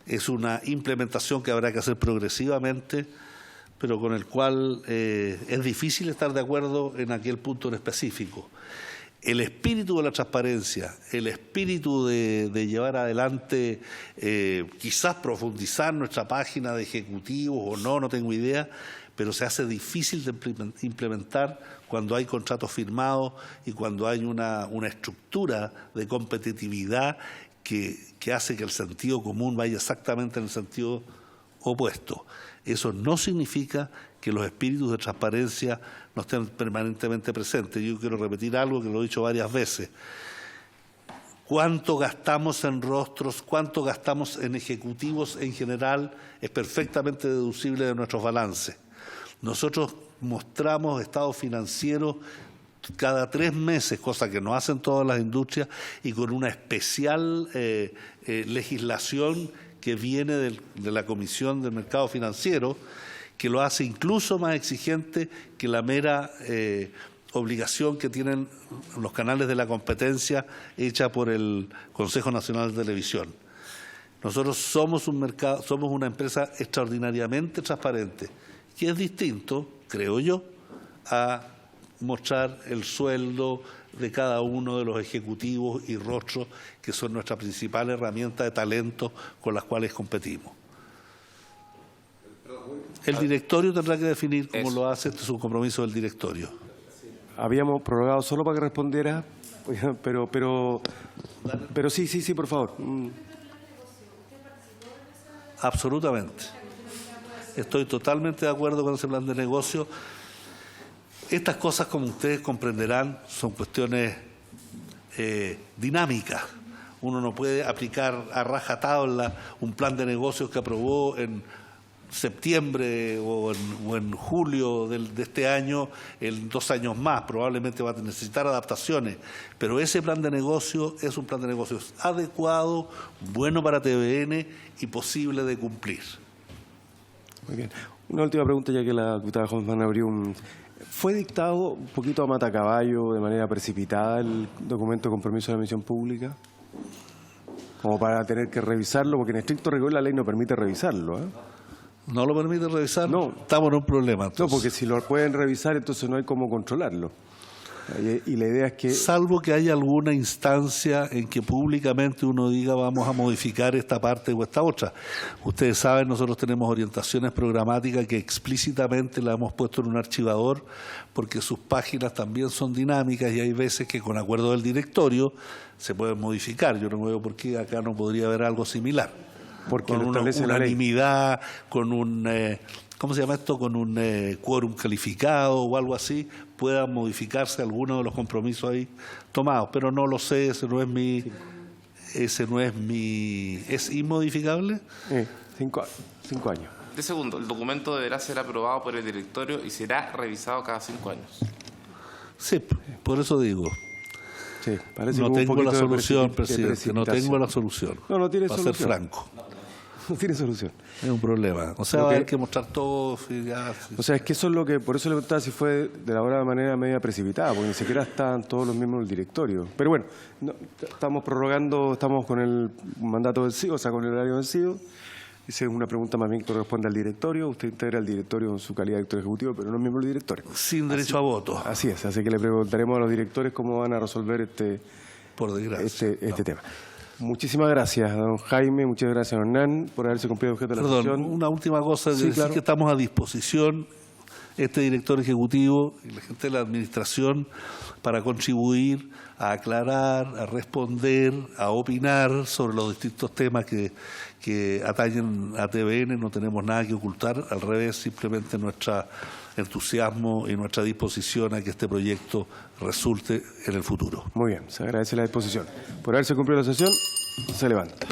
Es una implementación que habrá que hacer progresivamente, pero con el cual es difícil estar de acuerdo en aquel punto en específico. El espíritu de la transparencia, el espíritu de llevar adelante, quizás profundizar nuestra página de ejecutivos o no tengo idea, pero se hace difícil de implementar cuando hay contratos firmados y cuando hay una estructura de competitividad que hace que el sentido común vaya exactamente en el sentido opuesto. Eso no significa que los espíritus de transparencia no estén permanentemente presentes. Yo quiero repetir algo que lo he dicho varias veces. ¿Cuánto gastamos en rostros, cuánto gastamos en ejecutivos en general? Es perfectamente deducible de nuestros balances. Nosotros mostramos estados financieros cada 3 meses, cosa que no hacen todas las industrias, y con una especial legislación que viene de la Comisión del Mercado Financiero, que lo hace incluso más exigente que la mera obligación que tienen los canales de la competencia hecha por el Consejo Nacional de Televisión. Nosotros somos una empresa extraordinariamente transparente, que es distinto, creo yo, a mostrar el sueldo de cada uno de los ejecutivos y rostros que son nuestra principal herramienta de talento con las cuales competimos. El directorio tendrá que definir cómo lo hace, este es un compromiso del directorio. Habíamos prorrogado solo para que respondiera, pero sí, por favor. Absolutamente. Estoy totalmente de acuerdo con ese plan de negocio. Estas cosas, como ustedes comprenderán, son cuestiones dinámicas. Uno no puede aplicar a rajatabla un plan de negocios que aprobó en septiembre o en julio de este año, en 2 años más. Probablemente va a necesitar adaptaciones, pero ese plan de negocio es un plan de negocios adecuado, bueno para TVN y posible de cumplir. Muy bien. Una última pregunta, ya que la diputada Hoffman abrió ¿Fue dictado un poquito a matacaballo, de manera precipitada, el documento de compromiso de la misión pública? Como para tener que revisarlo, porque en estricto rigor la ley no permite revisarlo, ¿eh? ¿No lo permite revisar? No. Estamos en un problema. Entonces. No, porque si lo pueden revisar, entonces no hay cómo controlarlo. Y la idea es que... Salvo que haya alguna instancia en que públicamente uno diga vamos a modificar esta parte o esta otra. Ustedes saben, nosotros tenemos orientaciones programáticas que explícitamente las hemos puesto en un archivador porque sus páginas también son dinámicas y hay veces que con acuerdo del directorio se pueden modificar. Yo no veo por qué acá no podría haber algo similar. Porque con una unanimidad, con un... ¿cómo se llama esto? Con un quórum calificado o algo así, puedan modificarse algunos de los compromisos ahí tomados. Pero no lo sé, ese no es mi... ¿Es inmodificable? 5 años. De segundo, el documento deberá ser aprobado por el directorio y será revisado cada 5 años. Sí, por eso digo. Sí, parece no que tengo la solución, presidente, no tengo la solución. No tiene solución. Para ser franco. No tiene solución. Es un problema. O sea, va a haber que mostrar todo. Ya, sí. O sea, es que eso es lo que... Por eso le preguntaba si fue de la manera media precipitada, porque ni siquiera están todos los miembros del directorio. Pero bueno, estamos prorrogando, estamos con el mandato vencido, o sea, con el horario vencido. Esa es una pregunta más bien que corresponde al directorio. Usted integra el directorio en su calidad de director ejecutivo, pero no es miembro del directorio. Sin derecho a voto. Así es. Así que le preguntaremos a los directores cómo van a resolver por desgracia, este tema. Muchísimas gracias, don Jaime. Muchas gracias, don Hernán, por haberse cumplido el objeto de la sesión. Una última cosa. Sí, claro. Que estamos a disposición este director ejecutivo y la gente de la administración para contribuir a aclarar, a responder, a opinar sobre los distintos temas que atañen a TVN. No tenemos nada que ocultar, al revés, simplemente nuestro entusiasmo y nuestra disposición a que este proyecto resulte en el futuro. Muy bien, se agradece la disposición. Por haberse cumplido la sesión, se levanta.